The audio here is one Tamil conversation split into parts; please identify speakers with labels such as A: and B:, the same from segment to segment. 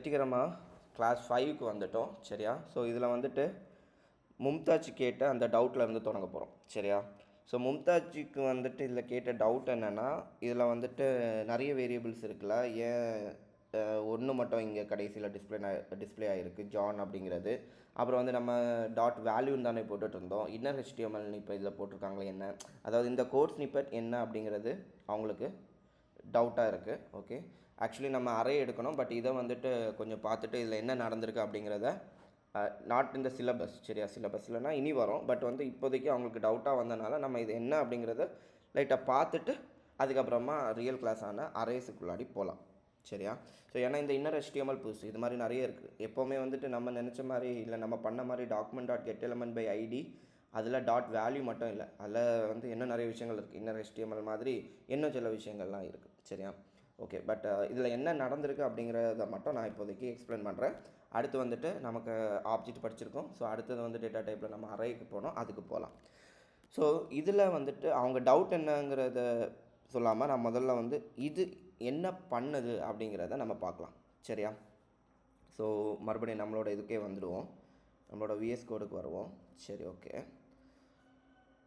A: வெற்றிகரமாக கிளாஸ் 5க்கு வந்துட்டோம். சரியா? ஸோ இதில் வந்துட்டு மும்தாஜ் கேட்ட அந்த டவுட்டில் இருந்து தொடங்க போகிறோம். சரியா? ஸோ மும்தாஜுக்கு வந்துட்டு இதில் கேட்ட டவுட் என்னென்னா, இதில் வந்துட்டு நிறைய வேரியபிள்ஸ் இருக்குல்ல, ஏன் ஒன்று மட்டும் இங்கே கடைசியில் டிஸ்பிளே ஆகிருக்கு ஜான் அப்படிங்கிறது. அப்புறம் வந்து நம்ம டாட் வேல்யூன்னு தானே போட்டுட்டு இருந்தோம். இன்னர் ஹெச்டிஎம்எல்னு இப்போ இதில் போட்டிருக்காங்களே என்ன, அதாவது இந்த கோட் ஸ்னிப்பெட் என்ன அப்படிங்கிறது அவங்களுக்கு டவுட்டாக இருக்குது. ஓகே, ஆக்சுவலி நம்ம அரே எடுக்கணும், பட் இதை வந்துட்டு கொஞ்சம் பார்த்துட்டு இதில் என்ன நடந்திருக்கு அப்படிங்கிறத நாட் இந்த சிலபஸ். சரியா? சிலபஸ்லனா இனி வரும், பட் வந்து இப்போதைக்கு அவங்களுக்கு டவுட்டாக வந்தனால நம்ம இது என்ன அப்படிங்கிறத லைட்டாக பார்த்துட்டு அதுக்கப்புறமா ரியல் கிளாஸான அரேஸுக்குள்ளாடி போகலாம். சரியா? ஸோ ஏன்னா இந்த இன்னர் HTML புதுசு, இது மாதிரி நிறைய இருக்குது. எப்போவுமே வந்துட்டு நம்ம நினச்ச மாதிரி இல்லை, நம்ம பண்ண மாதிரி document dot get element by ID அதில் டாட் வேல்யூ மட்டும் இல்லை, அதில் வந்து இன்னும் நிறைய விஷயங்கள் இருக்குது. இன்னர் HTML மாதிரி இன்னும் சில விஷயங்கள்லாம் இருக்குது. சரியா? ஓகே, பட் இதில் என்ன நடந்திருக்கு அப்படிங்கிறத மட்டும் நான் இப்போதைக்கு எக்ஸ்பிளைன் பண்ணுறேன். அடுத்து வந்துட்டு நமக்கு ஆப்ஜெக்ட் படிச்சிருக்கோம். ஸோ அடுத்தது வந்து டேட்டா டைப்பில் நம்ம அரேக்கு போனோம், அதுக்கு போகலாம். ஸோ இதில் வந்துட்டு அவங்க டவுட் என்னங்கிறத சொல்லாமல் நான் முதல்ல வந்து இது என்ன பண்ணுது அப்படிங்கிறத நம்ம பார்க்கலாம். சரியா? ஸோ மறுபடியும் நம்மளோட இதுக்கே வந்துடுவோம், நம்மளோட விஎஸ் கோடுக்கு வருவோம். சரி, ஓகே.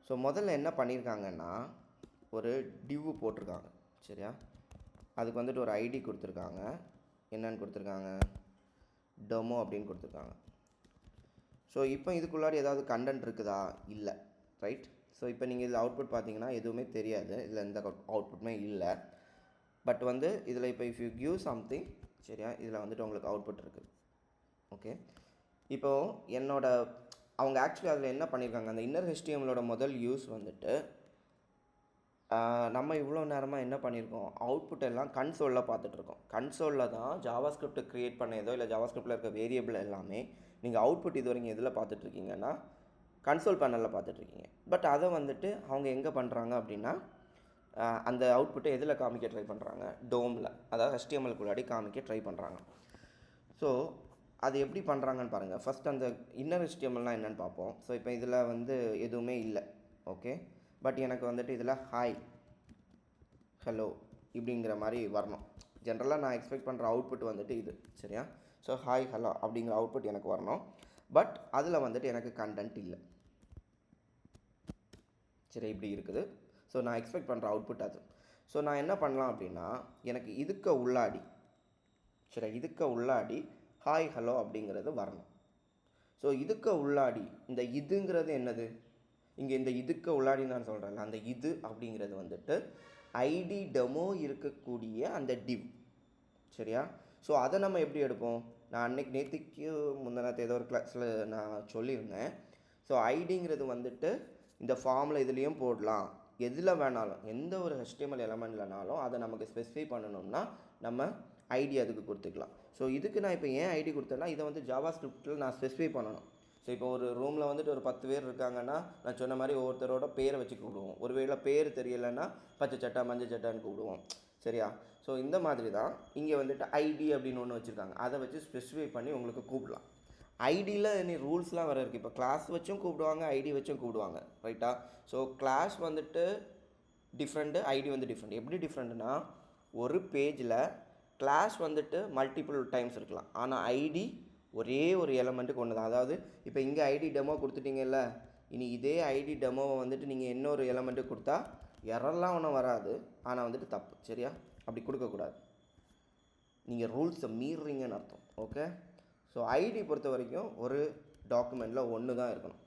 A: ஸோ முதல்ல என்ன பண்ணியிருக்காங்கன்னா, ஒரு டிவ் போட்டிருக்காங்க. சரியா? அதுக்கு வந்துட்டு ஒரு ஐடி கொடுத்துருக்காங்க. என்னன்னு கொடுத்துருக்காங்க? டெமோ அப்படின்னு கொடுத்துருக்காங்க. ஸோ இப்போ இதுக்குள்ளாடி ஏதாவது கண்டென்ட் இருக்குதா? இல்லை. ரைட்? ஸோ இப்போ நீங்கள் இதில் அவுட்புட் பார்த்தீங்கன்னா எதுவுமே தெரியாது, இதில் எந்த அவுட்புட்டுமே இல்லை. பட் வந்து இதில் இப்போ இஃப் யூ கிவ் சம்திங், சரியா, இதில் வந்துட்டு உங்களுக்கு அவுட்புட் இருக்குது. ஓகே, இப்போது அவங்க ஆக்சுவலி அதில் என்ன பண்ணியிருக்காங்க, அந்த இன்னர் HTMLோட முதல் யூஸ் வந்துட்டு நம்ம இவ்வளோ நேரமாக என்ன பண்ணியிருக்கோம், அவுட்புட் எல்லாம் கன்சோலில் பார்த்துட்ருக்கோம். கன்சோலில் தான் ஜாவாஸ்கிரிப்ட் க்ரியேட் பண்ணதோ இல்லை ஜாவாஸ்கிரிப்டில் இருக்க வேரியபிள் எல்லாமே நீங்கள் அவுட்புட் இது வரைக்கும் எதில் பார்த்துட்ருக்கீங்கன்னா கன்சோல் பேனலில் பார்த்துட்ருக்கீங்க. பட் அதை வந்துட்டு அவங்க எங்கே பண்ணுறாங்க அப்படின்னா, அந்த அவுட்புட்டை எதில் காமிக்க ட்ரை பண்ணுறாங்க, டோமில், அதாவது HTMLக்குள்ளாடி காமிக்க ட்ரை பண்ணுறாங்க. ஸோ அது எப்படி பண்ணுறாங்கன்னு பாருங்கள். ஃபஸ்ட் அந்த இன்னர் HTMLனால் என்னென்னு பார்ப்போம். ஸோ இப்போ இதில் வந்து எதுவுமே இல்லை. ஓகே, பட் எனக்கு வந்துட்டு இதில் ஹாய் ஹலோ இப்படிங்கிற மாதிரி வரணும். ஜென்ரலாக நான் எக்ஸ்பெக்ட் பண்ணுற அவுட்புட் வந்துட்டு இது. சரியா? ஸோ ஹாய் ஹலோ அப்படிங்கிற அவுட்புட் எனக்கு வரணும். பட் அதில் வந்துட்டு எனக்கு கண்டென்ட் இல்லை. சரி, இப்படி இருக்குது. ஸோ நான் எக்ஸ்பெக்ட் பண்ணுற அவுட்புட் அது. ஸோ நான் என்ன பண்ணலாம் அப்படின்னா, எனக்கு இதுக்கு உள்ளாடி, சரி, இதுக்கு உள்ளாடி ஹாய் ஹலோ அப்படிங்கிறது வரணும். ஸோ இதுக்கு உள்ளாடி இந்த இதுங்கிறது என்னது, இங்கே இந்த இதுக்கு உள்ளாடி நான் சொல்கிறேன்ல, அந்த இது அப்படிங்கிறது வந்துட்டு ஐடி டெமோ இருக்கக்கூடிய அந்த டிவ். சரியா? ஸோ அதை நம்ம எப்படி எடுப்போம், நான் நேற்றுக்கு முந்தினத்து ஏதோ ஒரு கிளாஸில் நான் சொல்லியிருந்தேன். ஸோ ஐடிங்கிறது வந்துட்டு இந்த ஃபார்மில் இதுலேயும் போடலாம், எதில் வேணாலும், எந்த ஒரு HTML எலமெண்ட்லனாலும் அதை நமக்கு ஸ்பெசிஃபை பண்ணணும்னா நம்ம ஐடி அதுக்கு கொடுத்துக்கலாம். ஸோ இதுக்கு நான் இப்போ ஏன் ஐடி கொடுத்தேன்னா, இதை வந்து ஜாவாஸ்கிரிப்டில் நான் ஸ்பெசிஃபை பண்ணணும். ஸோ இப்போ ஒரு ரூமில் வந்துட்டு ஒரு 10 பேர் இருக்காங்கன்னா, நான் சொன்ன மாதிரி ஒவ்வொருத்தரோட பேரை வச்சு கூப்பிடுவோம். ஒருவேளை பேர் தெரியலைன்னா பச்சை சட்டை மஞ்சள் சட்டைன்னு கூப்பிடுவோம். சரியா? ஸோ இந்த மாதிரி தான் இங்கே வந்துட்டு ஐடி அப்படின்னு ஒன்று வச்சுருக்காங்க, அதை வச்சு ஸ்பெசிஃபை பண்ணி உங்களுக்கு கூப்பிடலாம். ஐடியில் இனி ரூல்ஸ்லாம் வேறு இருக்குது. இப்போ கிளாஸ் வச்சும் கூப்பிடுவாங்க, ஐடி வச்சும் கூப்பிடுவாங்க. ரைட்டா? ஸோ கிளாஸ் வந்துட்டு டிஃப்ரெண்ட்டு, ஐடி வந்து டிஃப்ரெண்ட். எப்படி டிஃப்ரெண்ட்னா, ஒரு பேஜில் கிளாஸ் வந்துட்டு மல்டிபிள் டைம்ஸ் இருக்கலாம், ஆனால் ஐடி ஒரே ஒரு எலமெண்ட்டுக்கு ஒன்று தான். அதாவது இப்போ இங்கே ஐடி டெமோ கொடுத்துட்டீங்கல்ல, இனி இதே ஐடி டெமோவை வந்துட்டு நீங்கள் இன்னொரு எலமெண்ட்டுக்கு கொடுத்தா எரர்லாம் ஒன்றும் வராது, ஆனால் வந்துட்டு தப்பு. சரியா? அப்படி கொடுக்கக்கூடாது, நீங்கள் ரூல்ஸை மீறுறீங்கன்னு அர்த்தம். ஓகே, ஸோ ஐடி பொறுத்த வரைக்கும் ஒரு டாக்குமெண்ட்டில் ஒன்று தான் இருக்கணும்.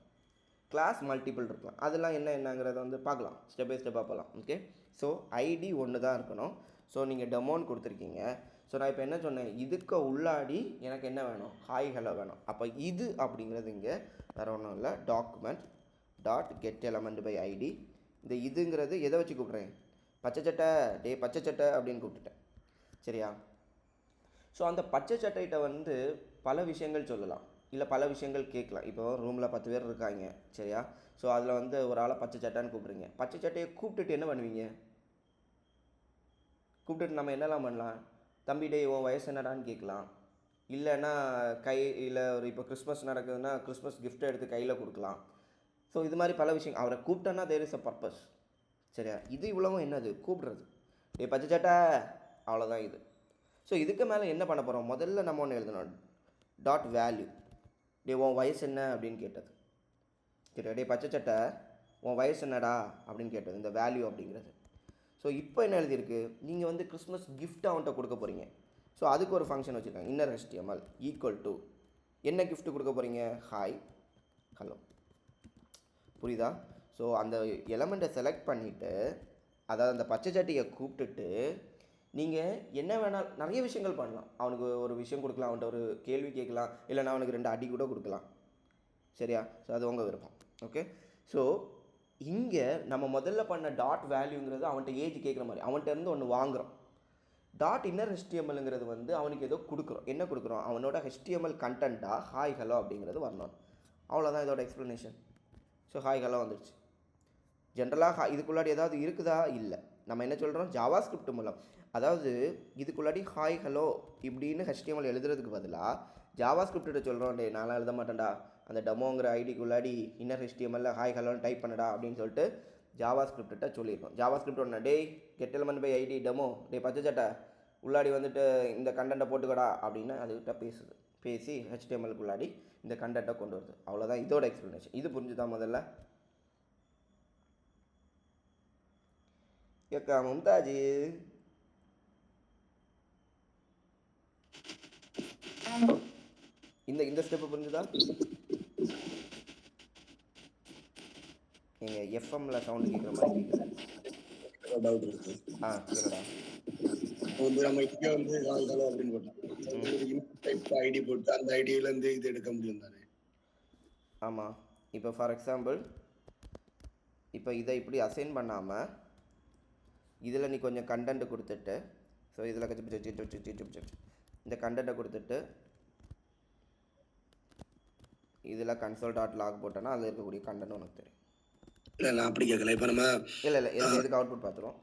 A: கிளாஸ் மல்டிபிள் இருக்கலாம், அதெல்லாம் என்னங்கிறத வந்து பார்க்கலாம், ஸ்டெப் பை ஸ்டெப்பாக போகலாம். ஓகே, ஸோ ஐடி ஒன்று தான் இருக்கணும். ஸோ நீங்கள் டெமோன்னு கொடுத்துருக்கீங்க. ஸோ நான் இப்போ என்ன சொன்னேன், இதுக்கு உள்ளாடி எனக்கு என்ன வேணும், ஹாய் ஹலோ வேணும். அப்போ இது அப்படிங்கிறது இங்கே வேறு ஒன்றும் இல்லை, document dot get element by ID. இந்த இதுங்கிறது எதை வச்சு கூப்பிட்றேன், பச்சை சட்டை, பச்சை சட்டை அப்படின்னு கூப்பிட்டுட்டேன். சரியா? ஸோ அந்த பச்சை சட்டைகிட்ட வந்து பல விஷயங்கள் சொல்லலாம், இல்லை பல விஷயங்கள் கேட்கலாம். இப்போ ரூமில் 10 பேர் இருக்காங்க. சரியா? ஸோ அதில் வந்து ஒரு ஆளை பச்சை சட்டைன்னு கூப்பிட்றீங்க. பச்சை சட்டையை கூப்பிட்டுட்டு என்ன பண்ணுவீங்க, கூப்பிட்டுட்டு நம்ம என்னெல்லாம் பண்ணலாம், தம்பி டே உன் வயசு என்னடான்னு கேட்கலாம். இல்லைன்னா கையில் ஒரு இப்போ கிறிஸ்மஸ் நடக்குதுன்னா கிறிஸ்மஸ் கிஃப்ட்டை எடுத்து கையில் கொடுக்கலாம். ஸோ இது மாதிரி பல விஷயம். அவரை கூப்பிட்டோன்னா தேர் இஸ் அ பர்பஸ். சரியா? இது இவ்வளவும் என்னது, கூப்பிடுறது. பச்சை சட்டை, அவ்வளோதான் இது. ஸோ இதுக்கு மேலே என்ன பண்ண போகிறோம், முதல்ல நம்ம ஒன்று எழுதணும், டாட் வேல்யூ. டே உன் வயசு என்ன அப்படின்னு கேட்டது. சரி, டே பச்சை சட்டை உன் வயசு என்னடா அப்படின்னு கேட்டது, இந்த வேல்யூ அப்படிங்கிறது. ஸோ இப்போ என்ன எழுதியிருக்கு, நீங்கள் வந்து கிறிஸ்மஸ் கிஃப்ட் அவன்கிட்ட கொடுக்க போகிறீங்க. ஸோ அதுக்கு ஒரு ஃபங்க்ஷன் வச்சுருக்காங்க, இன்னர் HTML ஈக்குவல் டு என்ன கிஃப்ட் கொடுக்க போகிறீங்க, ஹாய் ஹலோ. புரியுதா? ஸோ அந்த எலமெண்ட்டை செலக்ட் பண்ணிவிட்டு, அதாவது அந்த பச்சை சட்டியை கூப்பிட்டுட்டு நீங்கள் என்ன வேணால் நிறைய விஷயங்கள் பண்ணலாம். அவனுக்கு ஒரு விஷயம் கொடுக்கலாம், அவன்கிட்ட ஒரு கேள்வி கேட்கலாம், இல்லைனா அவனுக்கு 2 அடி கூட கொடுக்கலாம். சரியா? ஸோ அது உங்கள் விருப்பம். ஓகே. ஸோ இங்கே நம்ம முதல்ல பண்ண டாட் வேல்யூங்கிறது அவன்கிட்ட ஏஜ் கேட்குற மாதிரி, அவன்கிட்ட இருந்து ஒன்று வாங்குகிறோம். டாட் இன்னர் HTMLங்கிறது வந்து அவனுக்கு ஏதோ கொடுக்குறோம். என்ன கொடுக்குறோம், அவனோட HTML கண்டென்ட்டாக ஹாய் ஹலோ அப்படிங்கிறது வரணும். அவ்வளோதான் இதோட எக்ஸ்ப்ளனேஷன். ஸோ ஹாய் ஹலோ வந்துடுச்சு. ஜென்ரலாக இதுக்குள்ளாடி ஏதாவது இருக்குதா, இல்லை. நம்ம என்ன சொல்கிறோம், ஜாவா ஸ்கிரிப்ட் மூலம், அதாவது இதுக்குள்ளாடி ஹாய் ஹலோ இப்படின்னு HTML எழுதுறதுக்கு பதிலாக ஜாவா ஸ்கிரிப்ட்டை சொல்கிறோம், டே நான்லாம் எழுத மாட்டேன்டா, அந்த டெமோங்கிற ஐடிக்குள்ளாடி இன்னர் HTML ஹாய் ஹலோன்னு டைப் பண்ணடா அப்படின்னு சொல்லிட்டு ஜாவா ஸ்கிரிப்ட்ட சொல்லியிருக்கோம். ஜாவா ஸ்கிரிப்ட் ஒன்று, டே get element by ID demo, டே பச்சை சட்டை உள்ளாடி வந்துட்டு இந்த கண்டென்ட்டை போட்டுக்கடா அப்படின்னு அதுக்கிட்ட பேசுது. பேசி HTMLக்குள்ளாடி இந்த கண்டென்ட்டை கொண்டு வருது. அவ்வளோதான் இதோட எக்ஸ்ப்ளனேஷன். இது புரிஞ்சுதான் முதல்ல? ஏக்கா மும்தாஜ், இந்த ஸ்டெப்பு புரிஞ்சுதா? நீங்கள் எஃப்எம்ல சவுண்டு கேட்குற மாதிரி கேட்குது.
B: டவுட் இருக்கு.
A: கேளுடா.
B: வந்து நம்ம இங்கே வந்து ஹாய் ஹலோ அப்படின்னு போட்டோம், ஐடி போட்டு அந்த ஐடியிலேருந்து இது எடுக்க முடியும் தானே?
A: ஆமாம். இப்போ ஃபார் எக்ஸாம்பிள், இப்போ இதை இப்படி அசைன் பண்ணாமல் இதில் நீ கொஞ்சம் கண்டென்ட் கொடுத்துட்டு, ஸோ இதில் இந்த கண்டென்ட்டை கொடுத்துட்டு இதில் கன்சோல் டாட் லாக் போட்டோன்னா அதில் இருக்கக்கூடிய கண்டென்ட் உனக்கு தெரியும்.
B: இல்லை நான் அப்படி கேட்கல. இப்போ நம்ம
A: இல்லை எதுக்கு அவுட்புட் பார்த்துருவோம்.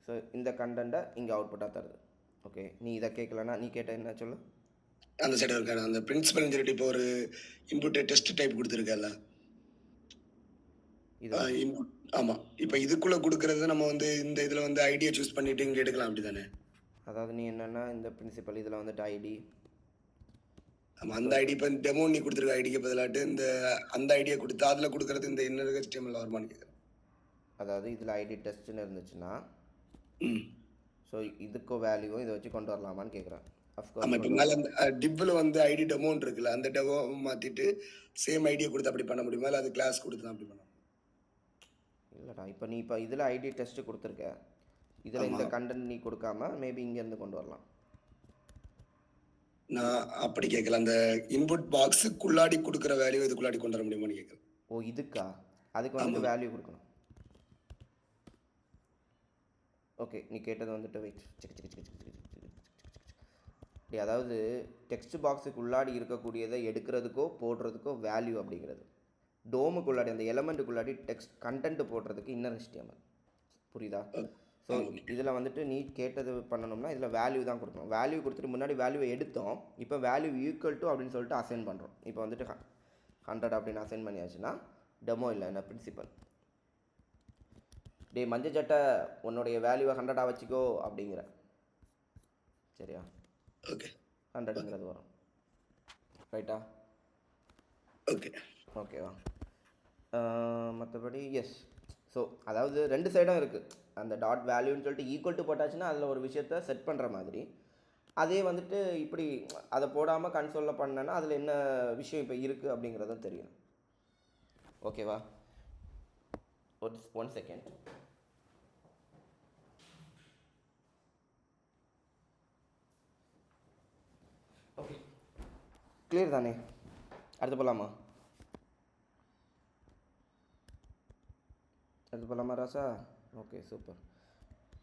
A: ஸோ இந்த கண்டென்ட்டை இங்கே அவுட்புட்டாக தருது. ஓகே, நீ இதை கேட்கலன்னா நீ கேட்ட என்ன சொல்லு,
B: அந்த சைடு இருக்காரு அந்த பிரின்சிபல் சொல்லிட்டு இப்போ ஒரு இன்புட் டெஸ்ட் டைப் கொடுத்துருக்கல
A: இது.
B: ஆமாம், இப்போ இதுக்குள்ளே கொடுக்குறது நம்ம வந்து இந்த இதில் வந்து ஐடியை சூஸ் பண்ணிவிட்டு இங்கே எடுக்கலாம், அப்படி தானே?
A: அதாவது நீ என்னென்னா இந்த பிரின்சிபல் இதில் வந்துட்டு ஐடி,
B: ஆமாம், அந்த ஐடி இப்போ டெமோ நீ கொடுத்துருக்க ஐடிக்கு பதிலாட்டு இந்த அந்த ஐடியை கொடுத்து அதில் கொடுக்குறது இந்த இன்னர் HTML வருமானு கேட்குறேன்.
A: அதாவது இதில் ஐடி டெஸ்ட்டுன்னு இருந்துச்சுன்னா ஸோ இதுக்கு வேல்யூவும் இதை வச்சு கொண்டு வரலாமான்னு கேட்குறேன்.
B: ஆமாம், இப்போ மேலே அந்த டிவ்வில் வந்து ஐடி டெமோன்னு இருக்குல்ல, அந்த டெமோ மாற்றிட்டு சேம் ஐடியை கொடுத்து அப்படி பண்ண முடியுமா, இல்லை அது கிளாஸ் கொடுத்து அப்படி பண்ண?
A: இல்லைடா, இப்போ நீ இப்போ இதில் ஐடி டெஸ்ட்டு கொடுத்துருக்க, இதில் இந்த கண்டென்ட் நீ கொடுக்காம மேபி இங்கேருந்து கொண்டு வரலாம்.
B: நான் அப்படி கேட்கல, அந்த இன்புட் பாக்ஸுக்குள்ளாடி கொடுக்குற வேல்யூ இதுக்குள்ளாடி கொண்டு வர முடியுமான்னு கேட்குறேன்.
A: ஓ இதுக்கா, அதுக்கு வந்து வேல்யூ கொடுக்கணும். ஓகே, நீ கேட்டது வந்துட்டு வெயிட், அதாவது டெக்ஸ்ட் பாக்ஸுக்கு உள்ளாடி இருக்கக்கூடியதை எடுக்கிறதுக்கோ போடுறதுக்கோ வேல்யூ அப்படிங்கிறது, டோமுக்குள்ளாடி அந்த எலமெண்ட்டுக்குள்ளாடி டெக்ஸ்ட் கண்டென்ட் போடுறதுக்கு இன்னர் HTML. புரியுதா? ஸோ இதில் வந்துட்டு நீ கேட்டது பண்ணணும்னா இதில் வேல்யூ தான் கொடுக்கணும். வேல்யூ கொடுத்துட்டு முன்னாடி வேல்யூவை எடுத்தோம், இப்போ வேல்யூ ஈக்குவல் டு அப்படின்னு சொல்லிட்டு அசைன் பண்ணுறோம். இப்போ வந்துட்டு 100 அப்படின்னு அசைன் பண்ணியாச்சுன்னா டெமோ இல்லை என்ன பிரின்சிபல், டே மஞ்சள் சட்டை உன்னுடைய வேல்யூவை 100 வச்சுக்கோ அப்படிங்கிற. சரியா?
B: ஓகே,
A: 100ங்கிறது வரும். ரைட்டா?
B: ஓகே,
A: ஓகேவா? மற்றபடி எஸ். ஸோ அதாவது 2 சைடும் இருக்குது. அந்த டாட் வேல்யூன்னு சொல்லிட்டு ஈக்குவல் டு போட்டாச்சுன்னா அதில் ஒரு விஷயத்த செட் பண்ணுற மாதிரி, அதே வந்துட்டு இப்படி அதை போடாமல் கன்சோலில் பண்ணேன்னா அதில் என்ன விஷயம் இப்போ இருக்குது அப்படிங்கிறதும் தெரியும். ஓகேவா? One second. ஓகே, கிளியர் தானே? அடுத்து போகலாமா? அடுத்து போகலாமா ராசா? Okay, super.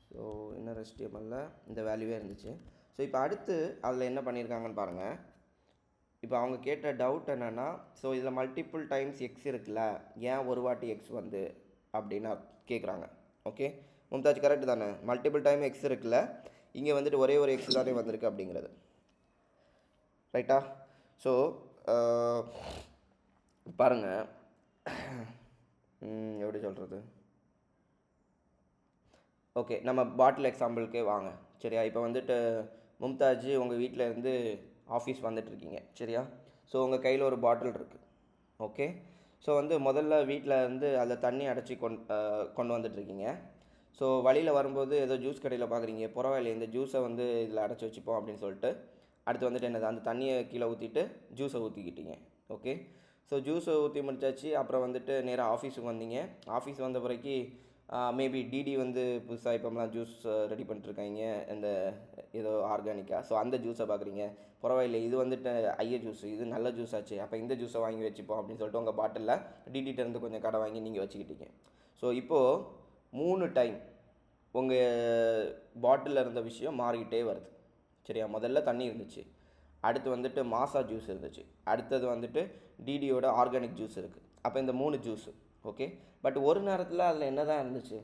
A: ஸோ இன்னர் HTMLல இந்த வேல்யூவே இருந்துச்சு. ஸோ இப்போ அடுத்து அதில் என்ன பண்ணியிருக்காங்கன்னு பாருங்கள். இப்போ அவங்க கேட்ட டவுட் என்னென்னா, ஸோ இதில் மல்டிபிள் டைம்ஸ் எக்ஸ் இருக்குல்ல, ஏன் ஒரு வாட்டி எக்ஸ் வந்து அப்படின்னு கேட்குறாங்க. ஓகே மும்தாஜ், கரெக்டு தானே? மல்டிபிள் டைம் எக்ஸ் இருக்குல்ல, இங்கே வந்துட்டு ஒரே ஒரு எக்ஸ் தானே வந்திருக்கு அப்படிங்கிறது. ரைட்டா? ஸோ பாருங்கள், எப்படி சொல்கிறது, ஓகே நம்ம பாட்டில் எக்ஸாம்பிளுக்கே வாங்க. சரியா? இப்போ வந்துட்டு மும்தாஜ் உங்கள் வீட்டில் இருந்து ஆஃபீஸ் வந்துட்டுருக்கீங்க, சரியா? ஸோ உங்கள் கையில் ஒரு பாட்டில் இருக்குது, ஓகே? ஸோ வந்து முதல்ல வீட்டில் இருந்து அதில் தண்ணி அடைச்சி கொண்டு வந்துட்டுருக்கீங்க. ஸோ வழியில் வரும்போது ஏதோ ஜூஸ் கடையில் பார்க்குறீங்க, பரவாயில்ல இந்த ஜூஸை வந்து இதில் அடைச்சி வச்சுப்போம் அப்படின்னு சொல்லிட்டு அடுத்து வந்துட்டு என்னது, அந்த தண்ணியை கீழே ஊற்றிட்டு ஜூஸை ஊற்றிக்கிட்டீங்க, ஓகே? ஸோ ஜூஸை ஊற்றி முடிச்சாச்சு. அப்புறம் வந்துட்டு நேராக ஆஃபீஸுக்கு வந்தீங்க. ஆஃபீஸ் வந்த பிறகு மேபி டிடி வந்து புதுசாக இப்போலாம் ஜூஸ் ரெடி பண்ணிட்டுருக்காங்க, இந்த ஏதோ ஆர்கானிக்காக. ஸோ அந்த ஜூஸை பார்க்குறீங்க, பரவாயில்லை இது வந்துட்டு ஐய ஜூஸ், இது நல்ல ஜூஸ் ஆச்சு, அப்போ இந்த ஜூஸை வாங்கி வச்சுப்போம் அப்படின்னு சொல்லிட்டு உங்கள் பாட்டிலில் டிடிகிட்டேருந்து கொஞ்சம் கடை வாங்கி நீங்கள் வச்சுக்கிட்டீங்க. ஸோ இப்போது 3 டைம் உங்கள் பாட்டிலில் இருந்த விஷயம் மாறிக்கிட்டே வருது, சரியா? முதல்ல தண்ணி இருந்துச்சு, அடுத்து வந்துட்டு மாசா ஜூஸ் இருந்துச்சு, அடுத்தது வந்துட்டு டிடியோட ஆர்கானிக் ஜூஸ் இருக்குது. அப்போ இந்த 3 ஜூஸு, ஓகே? பட் ஒரு நேரத்தில் அதில் என்ன தான் இருந்துச்சு,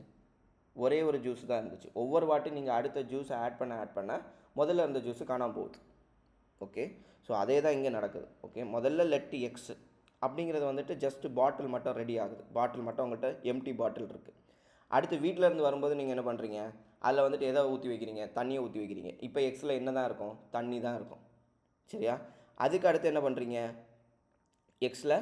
A: ஒரே ஒரு ஜூஸ் தான் இருந்துச்சு. ஒவ்வொரு வாட்டி நீங்கள் அடுத்த ஜூஸை ஆட் பண்ண முதல்ல இருந்த ஜூஸு காணாமல் போகுது, ஓகே? ஸோ அதே தான் இங்கே நடக்குது, ஓகே? முதல்ல லெட் எக்ஸ் அப்படிங்கிறது வந்துட்டு ஜஸ்ட் பாட்டில் மட்டும் ரெடி ஆகுது, பாட்டில் மட்டும் உங்கள்கிட்ட எம்டி பாட்டில் இருக்குது. அடுத்து வீட்டிலேருந்து வரும்போது நீங்கள் என்ன பண்ணுறீங்க, அதில் வந்துட்டு எதை ஊற்றி வைக்கிறீங்க, தண்ணியை ஊற்றி வைக்கிறீங்க. இப்போ எக்ஸில் என்ன தான் இருக்கும், தண்ணி தான் இருக்கும், சரியா? அதுக்கு அடுத்து என்ன பண்ணுறீங்க, எக்ஸில்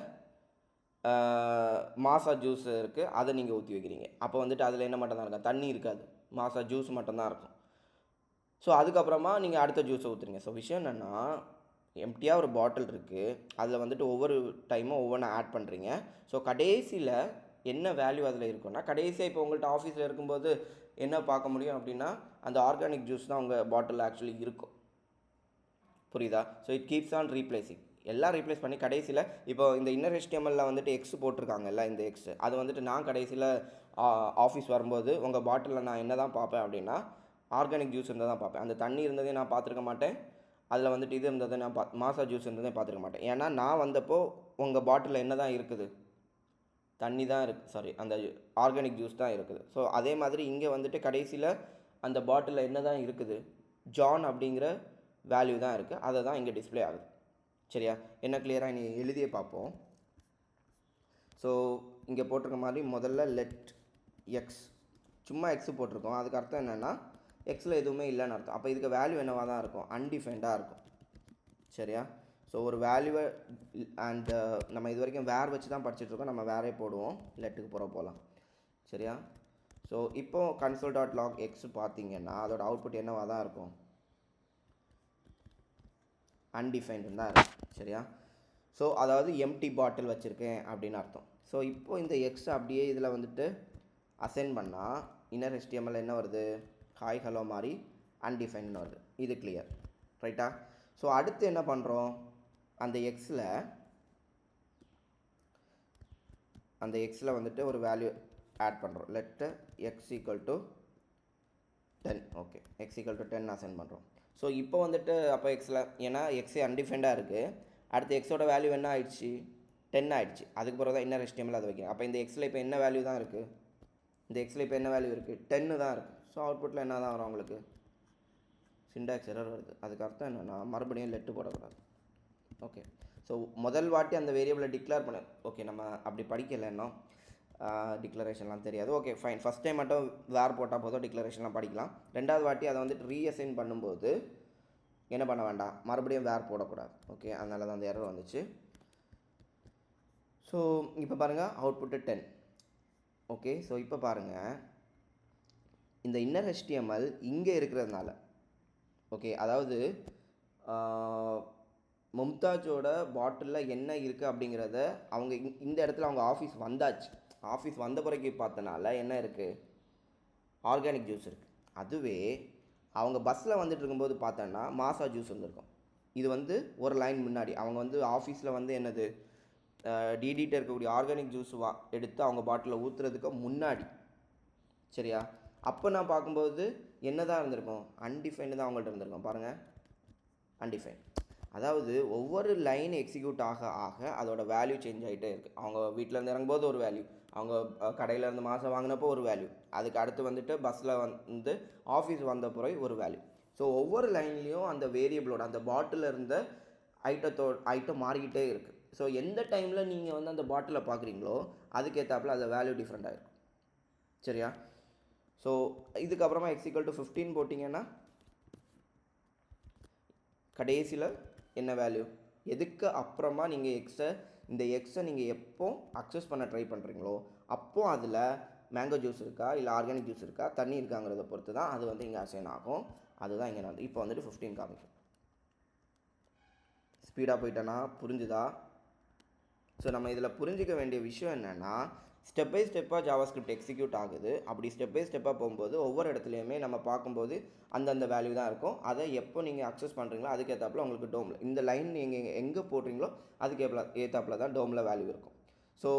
A: மாசா ஜூஸ் இருக்குது, அதை நீங்கள் ஊற்றி வைக்கிறீங்க. அப்போ வந்துட்டு அதில் என்ன மட்டும் தான் இருக்கும், தண்ணி இருக்காது, மாசா ஜூஸ் மட்டும்தான் இருக்கும். ஸோ அதுக்கப்புறமா நீங்கள் அடுத்த ஜூஸை ஊற்றுறீங்க. ஸோ விஷயம் என்னென்னா, எம்டியாக ஒரு பாட்டில் இருக்குது, அதில் வந்துட்டு ஒவ்வொரு டைமும் ஒவ்வொன்றா ஆட் பண்ணுறீங்க. ஸோ கடைசியில் என்ன வேல்யூ அதில் இருக்குன்னா, கடைசியாக இப்போ உங்கள்கிட்ட ஆஃபீஸில் இருக்கும்போது என்ன பார்க்க முடியும் அப்படின்னா, அந்த ஆர்கானிக் ஜூஸ் தான் உங்கள் பாட்டிலில் ஆக்சுவலி இருக்கும், புரியுதா? So it keeps on replacing, எல்லாம் ரீப்ளேஸ் பண்ணி கடைசியில் இப்போ இந்த இன்னர் HTML வந்து எக்ஸ் போட்டிருக்காங்கல்ல, இந்த எக்ஸ் அது வந்துட்டு நான் கடைசியில் ஆஃபீஸ் வரும்போது உங்கள் பாட்டிலில் நான் என்ன தான் பார்ப்பேன் அப்படின்னா, ஆர்கானிக் ஜூஸ் இருந்தால் தான் பார்ப்பேன். அந்த தண்ணி இருந்ததே நான் பார்த்துருக்க மாட்டேன், அதில் வந்துட்டு இது இருந்ததை நான் மாசா ஜூஸ் இருந்ததே பார்த்துருக்க மாட்டேன். ஏன்னா நான் வந்தப்போ உங்கள் பாட்டிலில் என்ன தான் இருக்குது, தண்ணி தான் இருக்குது, சாரி அந்த ஆர்கானிக் ஜூஸ் தான் இருக்குது. ஸோ அதே மாதிரி இங்கே வந்துட்டு கடைசியில் அந்த பாட்டிலில் என்ன தான் இருக்குது, ஜான் அப்படிங்கிற வேல்யூ தான் இருக்குது, அதை தான் இங்கே டிஸ்பிளே ஆகுது, சரியா? என்ன கிளியராக நீ எழுதியே பார்ப்போம். ஸோ இங்கே போட்டிருக்க மாதிரி முதல்ல லெட் எக்ஸ், சும்மா எக்ஸு போட்டிருக்கோம், அதுக்கு அர்த்தம் என்னென்னா எக்ஸில் எதுவுமே இல்லைன்னு அர்த்தம். அப்போ இதுக்கு வேல்யூ என்னவாக தான் இருக்கும், அன்டிஃபைன்டாக இருக்கும், சரியா? ஸோ ஒரு வேல்யூவை அண்ட் நம்ம இது வரைக்கும் வேர் வச்சு தான் படிச்சுட்ருக்கோம், நம்ம வேறே போடுவோம், லெட்டுக்கு போகலாம், சரியா? ஸோ இப்போ console.log x பார்த்தீங்கன்னா அதோட அவுட்புட் என்னவாக தான் இருக்கும், அன்டிஃபைன்டு தான் இருக்கும், சரியா? ஸோ அதாவது எம்டி பாட்டில் வச்சுருக்கேன் அப்படின்னு அர்த்தம். ஸோ இப்போது இந்த எக்ஸ் அப்படியே இதில் வந்துட்டு அசைன் பண்ணால் இன்னர் HTML என்ன வருது, ஹாய் ஹலோ மாதிரி அன்டிஃபைன்னு வருது. இது கிளியர், ரைட்டா? ஸோ அடுத்து என்ன பண்ணுறோம், அந்த எக்ஸில் வந்துட்டு ஒரு வேல்யூ ஆட் பண்ணுறோம், let X equal to 10, okay? X equal to 10 assign பண்ணுறோம். ஸோ இப்போ வந்துட்டு அப்போ எக்ஸில், ஏன்னா எக்ஸே அன்டிஃபைண்டாக இருக்குது, அடுத்து எக்ஸோட வேல்யூ என்ன ஆயிடுச்சு, 10 ஆகிடுச்சு. அதுக்கு பிறகு தான் இன்னர் HTML அதை வைக்கிறேன். அப்போ இந்த எக்ஸில் இப்போ என்ன வேல்யூ தான் இருக்குது, இந்த எக்ஸில் இப்போ என்ன வேல்யூ இருக்குது, 10 தான் இருக்குது. ஸோ அவுட்புட்டில் என்ன தான் வரும் உங்களுக்கு, சிண்டாக்ஸ் எரர் வருது. அதுக்கு அர்த்தம் என்னென்னா மறுபடியும் லெட்டு போடக்கூடாது, ஓகே? ஸோ முதல் வாட்டி அந்த வேரியபிளை டிக்ளேர் பண்ண, ஓகே நம்ம அப்படி படிக்கலை இன்னும், டிக்ளரேஷன்லாம் தெரியாது, ஓகே ஃபைன். ஃபஸ்ட் டைம் மட்டும் வேர் போட்டால் போதும், டிக்ளரேஷன்லாம் படிக்கலாம். ரெண்டாவது வாட்டி அதை வந்துட்டு ரீஅசைன் பண்ணும்போது என்ன பண்ண வேண்டாம், மறுபடியும் வேர் போடக்கூடாது, ஓகே? அதனால தான் அந்த எரர் வந்துச்சு. ஸோ இப்போ பாருங்கள் அவுட்புட்டு 10, ஓகே? ஸோ இப்போ பாருங்கள் இந்த இன்னர் HTML இங்கே இருக்கிறதுனால, ஓகே, அதாவது மும்தாஜோட பாட்டிலில் என்ன இருக்குது அப்படிங்கிறத அவங்க இந்த இடத்துல அவங்க ஆஃபீஸ் வந்தாச்சு, ஆஃபீஸ் வந்த பிறகு பார்த்தனால என்ன இருக்குது, ஆர்கானிக் ஜூஸ் இருக்குது. அதுவே அவங்க பஸ்ஸில் வந்துட்டு இருக்கும்போது பார்த்தோன்னா மாசா ஜூஸ் வந்துருக்கும். இது வந்து ஒரு லைன் முன்னாடி அவங்க வந்து ஆஃபீஸில் வந்து என்னது டிடிட்ட இருக்கக்கூடிய ஆர்கானிக் ஜூஸ் எடுத்து அவங்க பாட்டிலில் ஊற்றுறதுக்கு முன்னாடி, சரியா? அப்போ நான் பார்க்கும்போது என்ன தான் இருந்திருக்கும், அன்டிஃபைன்டு தான் அவங்கள்ட்ட இருந்திருக்கும். பாருங்கள் அன்டிஃபைன், அதாவது ஒவ்வொரு லைன் எக்ஸிக்யூட் ஆக ஆக அதோட வேல்யூ சேஞ்ச் ஆகிட்டே இருக்குது. அவங்க வீட்டிலேருந்து இறங்கும்போது ஒரு வேல்யூ, அவங்க கடையிலேருந்து மாதம் வாங்கினப்போ ஒரு வேல்யூ, அதுக்கு அடுத்து வந்துட்டு பஸ்ஸில் வந்து ஆஃபீஸ் வந்த பிறகு ஒரு வேல்யூ. ஸோ ஒவ்வொரு லைன்லேயும் அந்த வேரியபிளோட அந்த பாட்டிலில் இருந்த ஐட்டம் மாறிக்கிட்டே இருக்குது. ஸோ எந்த டைமில் நீங்கள் வந்து அந்த பாட்டிலை பார்க்குறீங்களோ அதுக்கேற்றாப்புல அந்த வேல்யூ டிஃப்ரெண்ட்டாக இருக்கும், சரியா? ஸோ இதுக்கப்புறமா x = 15 போட்டிங்கன்னா கடைசியில் என்ன வேல்யூ, எதுக்கு அப்புறமா நீங்கள் இந்த எக்ஸை நீங்கள் எப்போ அக்சஸ் பண்ண ட்ரை பண்ணுறீங்களோ அப்போது அதில் மேங்கோ ஜூஸ் இருக்கா இல்லை ஆர்கானிக் ஜூஸ் இருக்கா தண்ணி இருக்காங்கிறத பொறுத்து தான் அது வந்து இங்கே அசைன் ஆகும். அதுதான் இங்கே வந்து இப்போ வந்துட்டு 15 காமிக்கும். ஸ்பீடாக போயிட்டேன்னா புரிஞ்சுதா? ஸோ நம்ம இதில் புரிஞ்சிக்க வேண்டிய விஷயம் என்னென்னா, ஸ்டெப் பை ஸ்டெப்பாக ஜாவாஸ்கிரிப்ட் எக்ஸிக்யூட் ஆகுது. அப்படி ஸ்டெப் பை ஸ்டெப்பாக போகும்போது ஒவ்வொரு இடத்துலையுமே நம்ம பார்க்கும்போது அந்தந்த வேல்யூ தான் இருக்கும். அதை எப்போ நீங்கள் அக்சஸ் பண்ணுறீங்களோ அதுக்கேற்றாப்புல உங்களுக்கு டோமில் இந்த லைன் நீங்கள் எங்கே போடுறீங்களோ அதுக்கு ஏற்றாப்புல தான் டோமில் வேல்யூ இருக்கும். ஸோ